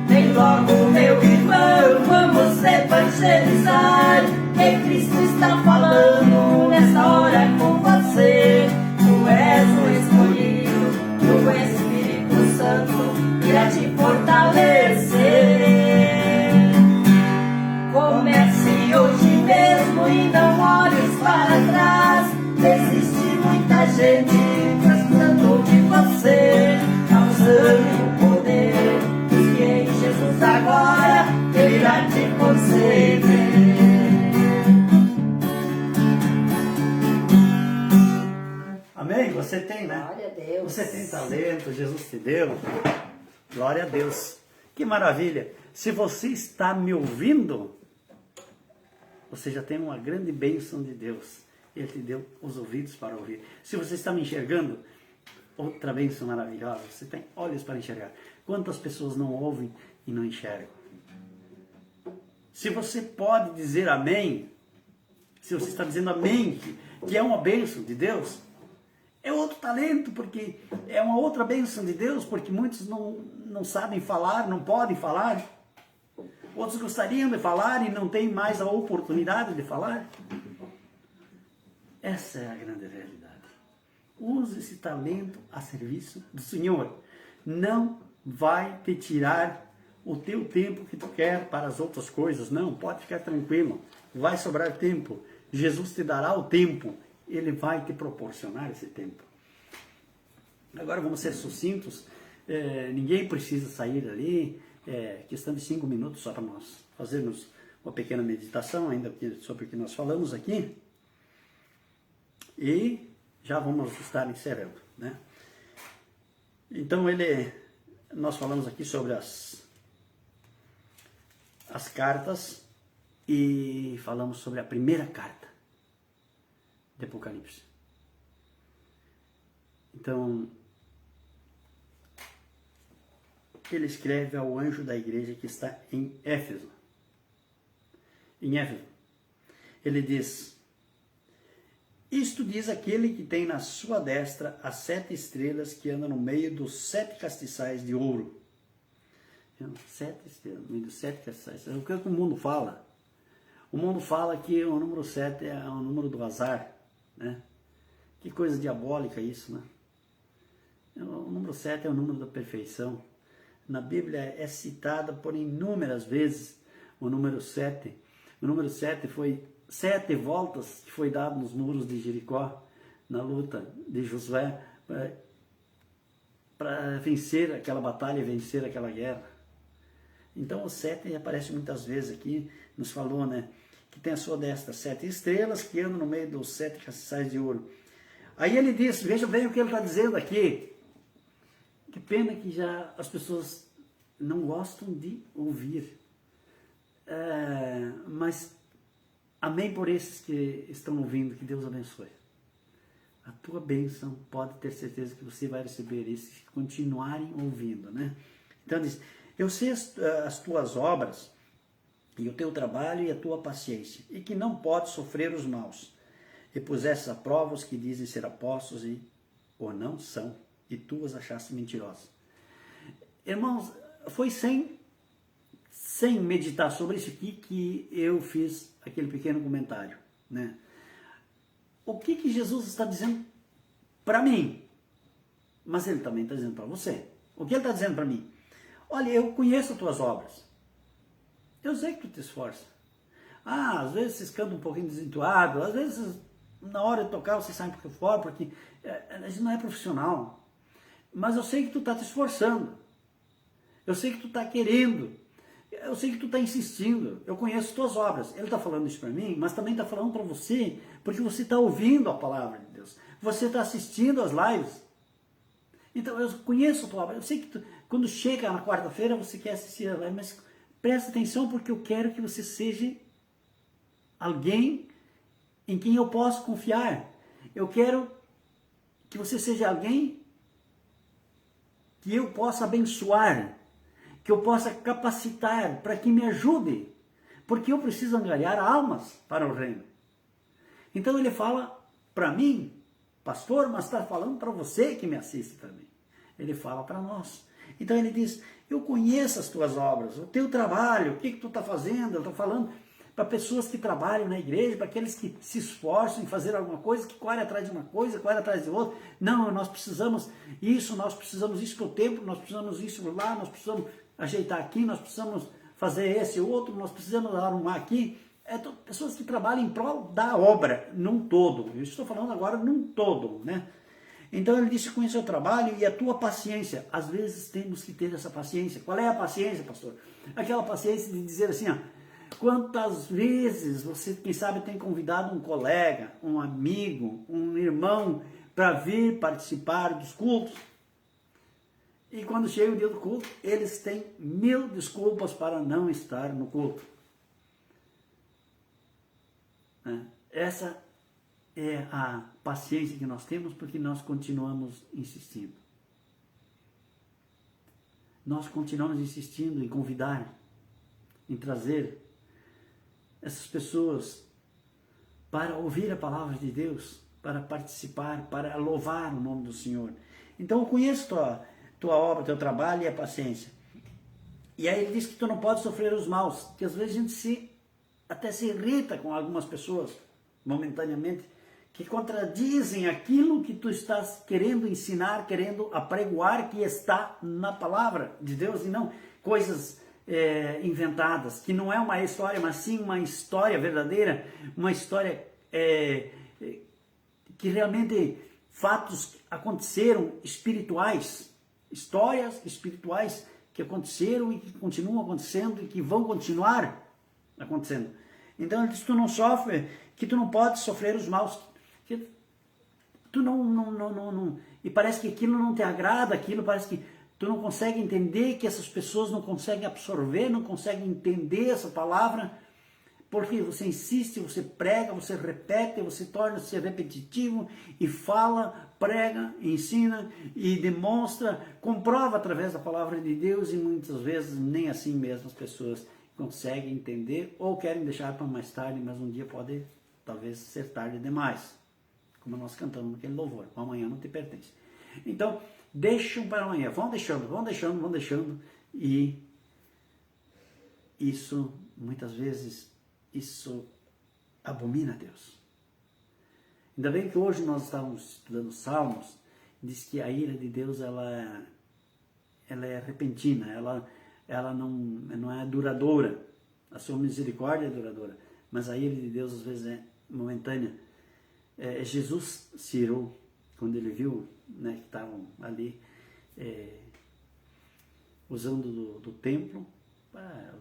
Vem logo, meu irmão, vamos evangelizar. Que Cristo está falando nessa hora com você. Tu és o escolhido, o Espírito Santo irá te fortalecer. Comece hoje mesmo e não olhes para trás. Existe muita gente precisando de você. A unção e o poder, busque em Jesus agora, Ele irá te conceder. Amém? Você tem, né? Glória a Deus. Você tem talento, Jesus te deu. Glória a Deus. Que maravilha. Se você está me ouvindo, você já tem uma grande bênção de Deus. Ele te deu os ouvidos para ouvir. Se você está me enxergando, outra bênção maravilhosa. Você tem olhos para enxergar. Quantas pessoas não ouvem e não enxergam? Se você pode dizer amém, se você está dizendo amém, que é uma bênção de Deus, é outro talento, porque é uma outra bênção de Deus, porque muitos não sabem falar, não podem falar. Outros gostariam de falar e não têm mais a oportunidade de falar. Essa é a grande realidade. Use esse talento a serviço do Senhor. Não vai te tirar o teu tempo que tu quer para as outras coisas. Não, pode ficar tranquilo. Vai sobrar tempo. Jesus te dará o tempo. Ele vai te proporcionar esse tempo. Agora vamos ser sucintos. Ninguém precisa sair ali. Questão de 5 minutos só para nós fazermos uma pequena meditação ainda sobre o que nós falamos aqui. E já vamos estar encerrando, né? Então nós falamos aqui sobre as cartas e falamos sobre a primeira carta de Apocalipse. Então, ele escreve ao anjo da igreja que está em Éfeso. Em Éfeso, ele diz: isto diz aquele que tem na sua destra as 7 estrelas que andam no meio dos 7 castiçais de ouro. 7 estrelas, no meio dos 7 castiçais. É o que o mundo fala. O mundo fala que o número 7 é o número do azar, né? Que coisa diabólica isso, né? O número 7 é o número da perfeição. Na Bíblia é citada por inúmeras vezes o número 7. O número 7 foi 7 voltas que foi dado nos muros de Jericó, na luta de Josué, para vencer aquela batalha, vencer aquela guerra. Então o 7 aparece muitas vezes aqui, nos falou, né, que tem a sua destra 7 estrelas que andam no meio dos 7 castiçais de ouro. Aí ele diz, veja bem o que ele está dizendo aqui. Que pena que já as pessoas não gostam de ouvir. Mas amém por esses que estão ouvindo, que Deus abençoe. A tua bênção, pode ter certeza que você vai receber esses que continuarem ouvindo, né? Então diz, eu sei as tuas obras, e o teu trabalho e a tua paciência, e que não podes sofrer os maus, e pusestes à prova os que dizem ser apóstolos ou não são, e tu os achaste mentirosos. Irmãos, foi sem meditar sobre isso aqui que eu fiz aquele pequeno comentário, né? O que Jesus está dizendo para mim? Mas ele também está dizendo para você. O que ele está dizendo para mim? Olha, eu conheço as tuas obras. Eu sei que tu te esforça. Às vezes vocês cantam um pouquinho desentoado, às vezes na hora de tocar você sai um pouquinho fora, porque a gente não é profissional. Mas eu sei que tu está te esforçando. Eu sei que tu está querendo. Eu sei que tu está insistindo. Eu conheço as tuas obras. Ele está falando isso para mim, mas também está falando para você, porque você está ouvindo a palavra de Deus. Você está assistindo as lives. Então eu conheço a tua obra. Eu sei que quando chega na quarta-feira você quer assistir a live, mas presta atenção, porque eu quero que você seja alguém em quem eu posso confiar. Eu quero que você seja alguém que eu possa abençoar, que eu possa capacitar para que me ajude, porque eu preciso angariar almas para o reino. Então ele fala para mim, pastor, mas está falando para você que me assiste também. Ele fala para nós. Então ele diz, eu conheço as tuas obras, o teu trabalho, o que tu está fazendo. Eu estou falando para pessoas que trabalham na igreja, para aqueles que se esforçam em fazer alguma coisa, que correm atrás de uma coisa, correm atrás de outra. Não, nós precisamos isso para o templo, nós precisamos isso lá, nós precisamos ajeitar aqui, nós precisamos fazer esse outro, nós precisamos arrumar aqui. Pessoas que trabalham em prol da obra, num todo. Eu estou falando agora num todo, né? Então ele disse, conheça o trabalho e a tua paciência. Às vezes temos que ter essa paciência. Qual é a paciência, pastor? Aquela paciência de dizer assim, quantas vezes você, quem sabe, tem convidado um colega, um amigo, um irmão para vir participar dos cultos. E quando chega o dia do culto, eles têm 1000 desculpas para não estar no culto. Essa é a paciência que nós temos, porque nós continuamos insistindo. Nós continuamos insistindo em convidar, em trazer essas pessoas para ouvir a palavra de Deus, para participar, para louvar o nome do Senhor. Então eu conheço tua obra, teu trabalho e a paciência. E aí ele diz que tu não pode sofrer os maus, que às vezes a gente até se irrita com algumas pessoas, momentaneamente, que contradizem aquilo que tu estás querendo ensinar, querendo apregoar, que está na palavra de Deus, e não coisas inventadas, que não é uma história, mas sim uma história verdadeira, uma história que realmente fatos aconteceram espirituais, histórias espirituais que aconteceram e que continuam acontecendo e que vão continuar acontecendo. Então ele diz, tu não sofre, que tu não pode sofrer os maus, que tu não, e parece que aquilo não te agrada, aquilo parece que tu não consegue entender, que essas pessoas não conseguem absorver, não conseguem entender essa palavra, porque você insiste, você prega, você repete, você torna-se repetitivo e fala, prega, ensina e demonstra, comprova através da palavra de Deus, e muitas vezes nem assim mesmo as pessoas conseguem entender ou querem deixar para mais tarde, mas um dia pode talvez ser tarde demais, como nós cantamos naquele louvor, o amanhã não te pertence. Então, deixam para amanhã, vão deixando, e isso, muitas vezes, isso abomina a Deus. Ainda bem que hoje nós estávamos estudando Salmos, diz que a ira de Deus, ela é repentina, ela não é duradoura, a sua misericórdia é duradoura, mas a ira de Deus às vezes é momentânea. Jesus se irou quando ele viu, né, que estavam ali usando do templo,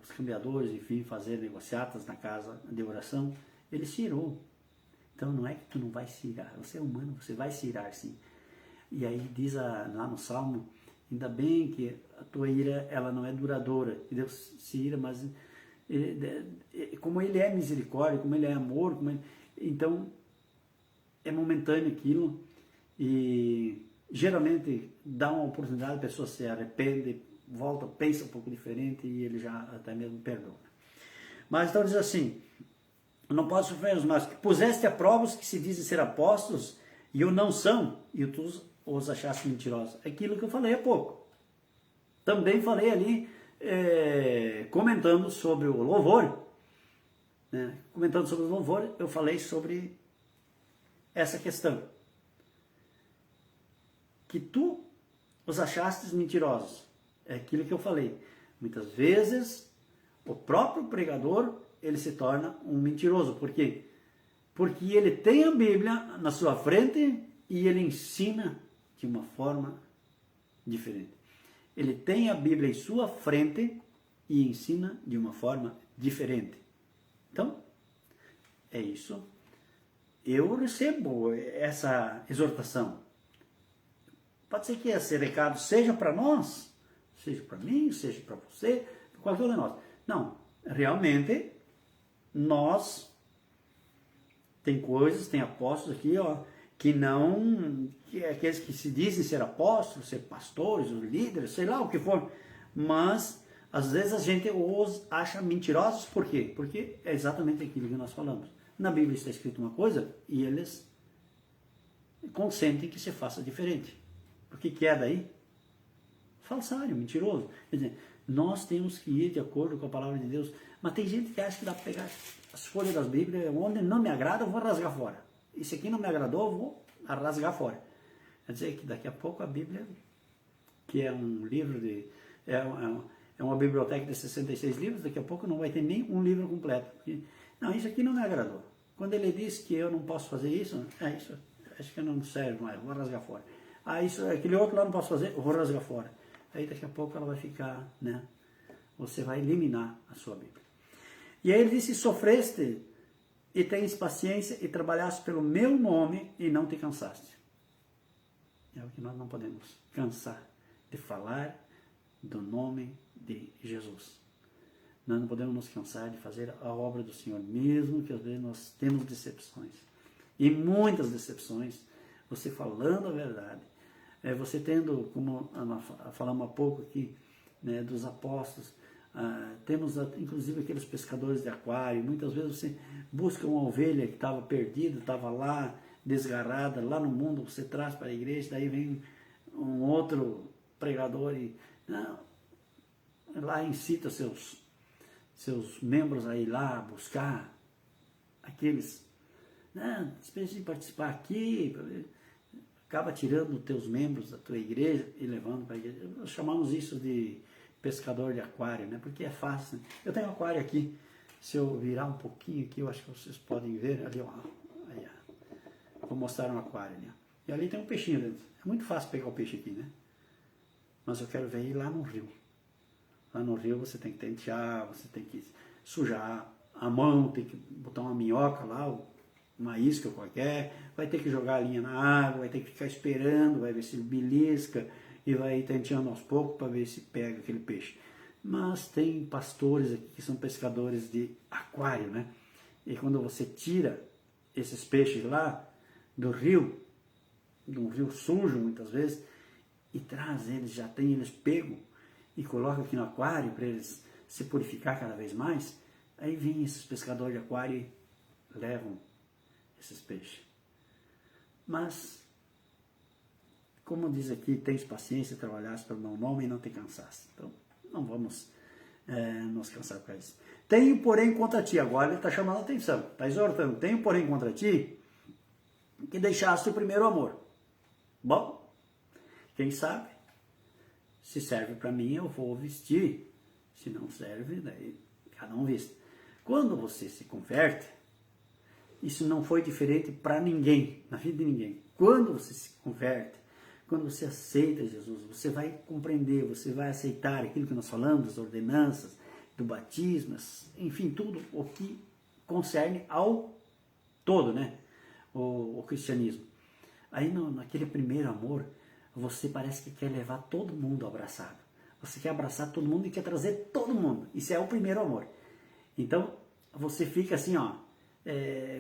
os cambiadores, enfim, fazer negociatas na casa de oração. Ele se irou. Então não é que tu não vai se irar, você é humano, você vai se irar sim. E aí diz lá no Salmo, ainda bem que a tua ira, ela não é duradoura, que Deus se ira, mas como ele é misericórdia, como ele é amor, então é momentâneo aquilo, e geralmente dá uma oportunidade, a pessoa se arrepende, volta, pensa um pouco diferente e ele já até mesmo perdoa. Mas então diz assim: não posso sofrer os mais, que puseste a prova os que se dizem ser apóstolos e o não são, e tu os achaste mentirosos. Aquilo que eu falei há pouco. Também falei ali, comentando sobre o louvor, né? Comentando sobre o louvor, eu falei sobre essa questão. Que tu os achastes mentirosos. É aquilo que eu falei. Muitas vezes, o próprio pregador, ele se torna um mentiroso. Por quê? Porque ele tem a Bíblia na sua frente e ele ensina de uma forma diferente. Ele tem a Bíblia em sua frente e ensina de uma forma diferente. Então, é isso. Eu recebo essa exortação. Pode ser que esse recado seja para nós, seja para mim, seja para você, qualquer um de nós. Não, realmente, nós, tem coisas, tem apóstolos aqui, ó, que não, que é aqueles que se dizem ser apóstolos, ser pastores, os líderes, sei lá o que for, mas às vezes a gente os acha mentirosos. Por quê? Porque é exatamente aquilo que nós falamos. Na Bíblia está escrito uma coisa e eles consentem que se faça diferente. O que é daí? Falsário, mentiroso. Quer dizer, nós temos que ir de acordo com a palavra de Deus, mas tem gente que acha que dá para pegar as folhas das Bíblias, onde não me agrada eu vou rasgar fora. Isso aqui não me agradou, eu vou rasgar fora. Quer dizer que daqui a pouco a Bíblia, que é um livro de... É uma biblioteca de 66 livros, daqui a pouco não vai ter nem um livro completo. Porque, não, isso aqui não me agradou. Quando ele diz que eu não posso fazer isso, isso acho que não serve mais, vou rasgar fora. Aquele outro lá não posso fazer, eu vou rasgar fora. Aí daqui a pouco ela vai ficar, né? Você vai eliminar a sua Bíblia. E aí ele disse: sofreste e tens paciência e trabalhaste pelo meu nome e não te cansaste. É o que nós não podemos cansar de falar do nome de Jesus. Nós não podemos nos cansar de fazer a obra do Senhor, mesmo que às vezes nós temos decepções. E muitas decepções, você falando a verdade, você tendo, como falamos há pouco aqui, né, dos apóstolos, temos inclusive aqueles pescadores de aquário. Muitas vezes você busca uma ovelha que estava perdida, estava lá, desgarrada, lá no mundo, você traz para a igreja, daí vem um outro pregador e lá incita seus membros a ir lá buscar aqueles, espécie de participar aqui, acaba tirando os teus membros da tua igreja e levando para a igreja. Nós chamamos isso de pescador de aquário, né? Porque é fácil, né? Eu tenho um aquário aqui, se eu virar um pouquinho aqui, eu acho que vocês podem ver ali, ó, aí, ó. Vou mostrar um aquário ali, ó. E ali tem um peixinho dentro. É muito fácil pegar o peixe aqui, né? Mas eu quero ver ir lá no rio. Lá no rio você tem que tentear, você tem que sujar a mão, tem que botar uma minhoca lá, uma isca qualquer, vai ter que jogar a linha na água, vai ter que ficar esperando, vai ver se belisca e vai tenteando aos poucos para ver se pega aquele peixe. Mas tem pastores aqui que são pescadores de aquário, né? E quando você tira esses peixes lá do rio sujo muitas vezes, e traz eles, já tem eles pego e coloca aqui no aquário para eles se purificar cada vez mais, aí vem esses pescadores de aquário e levam esses peixes. Mas, como diz aqui, tens paciência, trabalhaste pelo meu nome e não te cansaste. Então, não vamos nos cansar por isso. Tenho, porém, contra ti, agora ele está chamando a atenção, está exortando, tenho, porém, contra ti, que deixaste o primeiro amor. Bom, quem sabe, se serve para mim, eu vou vestir. Se não serve, daí cada um veste. Quando você se converte, isso não foi diferente para ninguém, na vida de ninguém. Quando você se converte, quando você aceita Jesus, você vai compreender, você vai aceitar aquilo que nós falamos, das ordenanças, do batismo, enfim, tudo o que concerne ao todo, né? O cristianismo. Aí naquele primeiro amor, você parece que quer levar todo mundo abraçado. Você quer abraçar todo mundo e quer trazer todo mundo. Isso é o primeiro amor. Então, você fica assim, ó,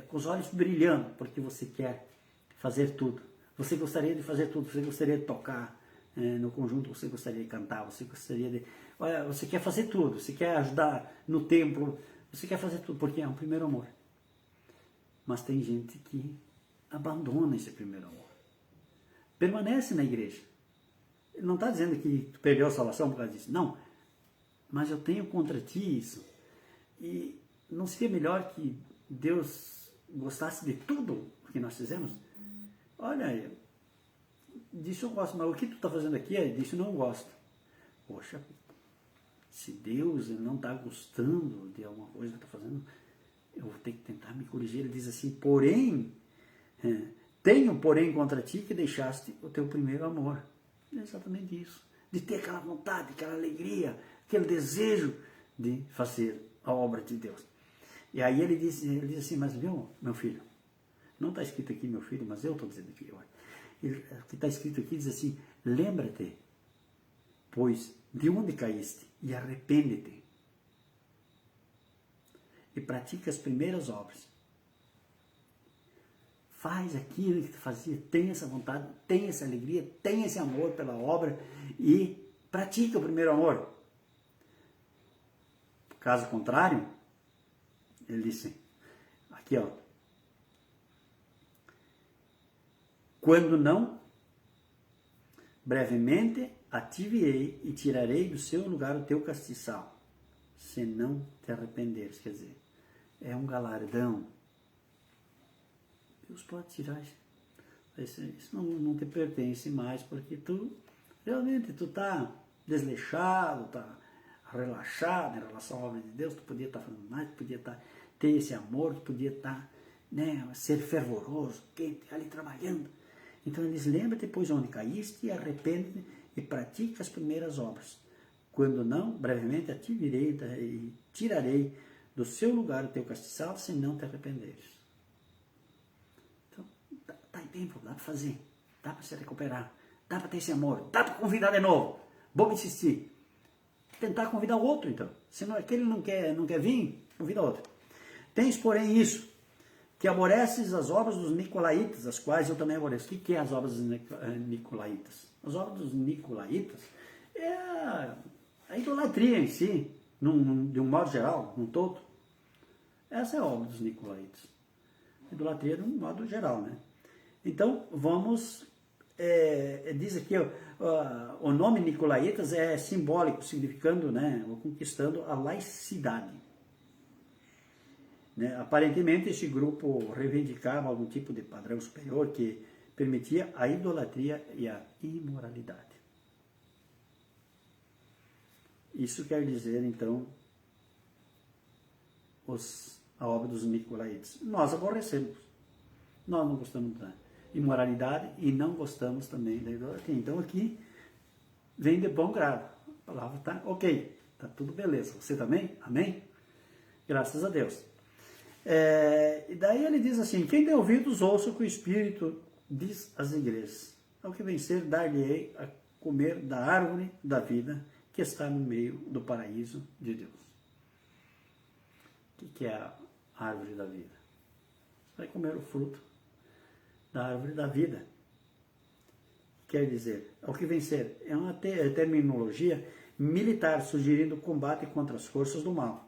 com os olhos brilhando, porque você quer fazer tudo. Você gostaria de fazer tudo, você gostaria de tocar no conjunto, você gostaria de cantar, você gostaria de... Olha, você quer fazer tudo, você quer ajudar no templo, você quer fazer tudo, porque é um primeiro amor. Mas tem gente que abandona esse primeiro amor. Permanece na igreja. Ele não está dizendo que tu perdeu a salvação por causa disso. Não. Mas eu tenho contra ti isso. E não seria melhor que Deus gostasse de tudo o que nós fizemos? Olha, disso eu gosto, mas o que tu está fazendo aqui, disso eu não gosto. Poxa, se Deus não está gostando de alguma coisa que eu estou fazendo, eu vou ter que tentar me corrigir. Ele diz assim, porém, tenho porém contra ti que deixaste o teu primeiro amor. É exatamente isso. De ter aquela vontade, aquela alegria, aquele desejo de fazer a obra de Deus. E aí ele diz assim, mas viu, meu filho, não está escrito aqui meu filho, mas eu estou dizendo aqui. Olha, o que está escrito aqui diz assim, lembra-te, pois, de onde caíste e arrepende-te. E pratica as primeiras obras. Faz aquilo que tu fazia, tem essa vontade, tem essa alegria, tem esse amor pela obra e pratica o primeiro amor. Caso contrário, ele disse, aqui ó, quando não, brevemente ativirei e tirarei do seu lugar o teu castiçal, se não te arrependeres. Quer dizer, é um galardão. Deus pode tirar isso não te pertence mais, porque tu realmente tu está desleixado, está relaxado em relação à obra de Deus, tu podia estar fazendo mais, tu podia ter esse amor, tu podia estar, ser fervoroso, quente, ali trabalhando. Então ele diz, lembra-te, pois, onde caíste, e arrepende-te e pratica as primeiras obras. Quando não, brevemente a ti virei e tirarei do seu lugar o teu castiçal, se não te arrependeres. Então, dá tempo, dá para fazer, dá para se recuperar, dá para ter esse amor, dá para convidar de novo. Vamos insistir. Tentar convidar o outro, então. Se não, aquele não quer vir, convida outro. Tens, porém, isso, que aborreces as obras dos nicolaítas, as quais eu também aborreço. O que é as obras dos nicolaítas? As obras dos nicolaítas é a idolatria em si, de um modo geral, num todo. Essa é a obra dos nicolaítas. Idolatria de um modo geral, né? Então, vamos... diz aqui, o nome Nicolaitas é simbólico, significando, ou conquistando a laicidade. Aparentemente, esse grupo reivindicava algum tipo de padrão superior que permitia a idolatria e a imoralidade. Isso quer dizer, então, a obra dos Nicolaitas. Nós aborrecemos. Nós não gostamos da imoralidade e não gostamos também da idolatria. Então aqui vem de bom grado. A palavra está ok, está tudo beleza. Você também? Amém? Graças a Deus. E daí ele diz assim, quem tem ouvidos ouça o que o Espírito diz às igrejas. Ao que vencer, dar-lhe-ei a comer da árvore da vida que está no meio do paraíso de Deus. O que é a árvore da vida? Você vai comer o fruto da árvore da vida. Quer dizer, ao que vencer, é uma terminologia militar, sugerindo o combate contra as forças do mal.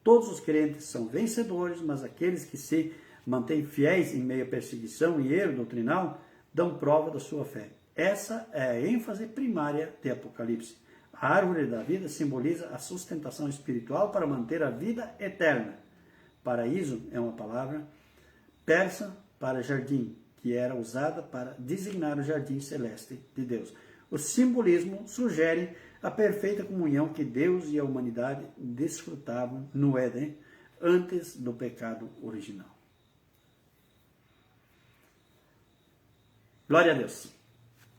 Todos os crentes são vencedores, mas aqueles que se mantêm fiéis em meio à perseguição e erro doutrinal dão prova da sua fé. Essa é a ênfase primária de Apocalipse. A árvore da vida simboliza a sustentação espiritual para manter a vida eterna. Paraíso é uma palavra persa para jardim, que era usada para designar o jardim celeste de Deus. O simbolismo sugere a perfeita comunhão que Deus e a humanidade desfrutavam no Éden antes do pecado original. Glória a Deus.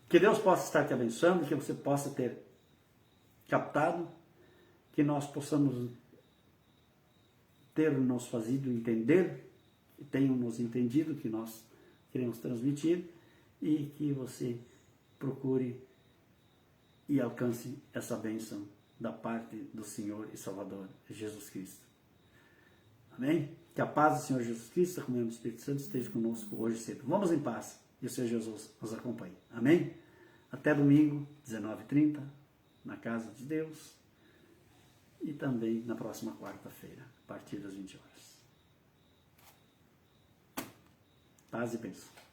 Que Deus possa estar te abençoando, que você possa ter captado, que nós possamos ter nos fazido entender, que tenham nos entendido que nós queremos transmitir e que você procure e alcance essa bênção da parte do Senhor e Salvador Jesus Cristo. Amém? Que a paz do Senhor Jesus Cristo, a comunhão do Espírito Santo esteja conosco hoje e sempre. Vamos em paz e o Senhor Jesus nos acompanhe. Amém? Até domingo, 19h30, na casa de Deus. E também na próxima quarta-feira, a partir das 20 horas. Paz e bênção.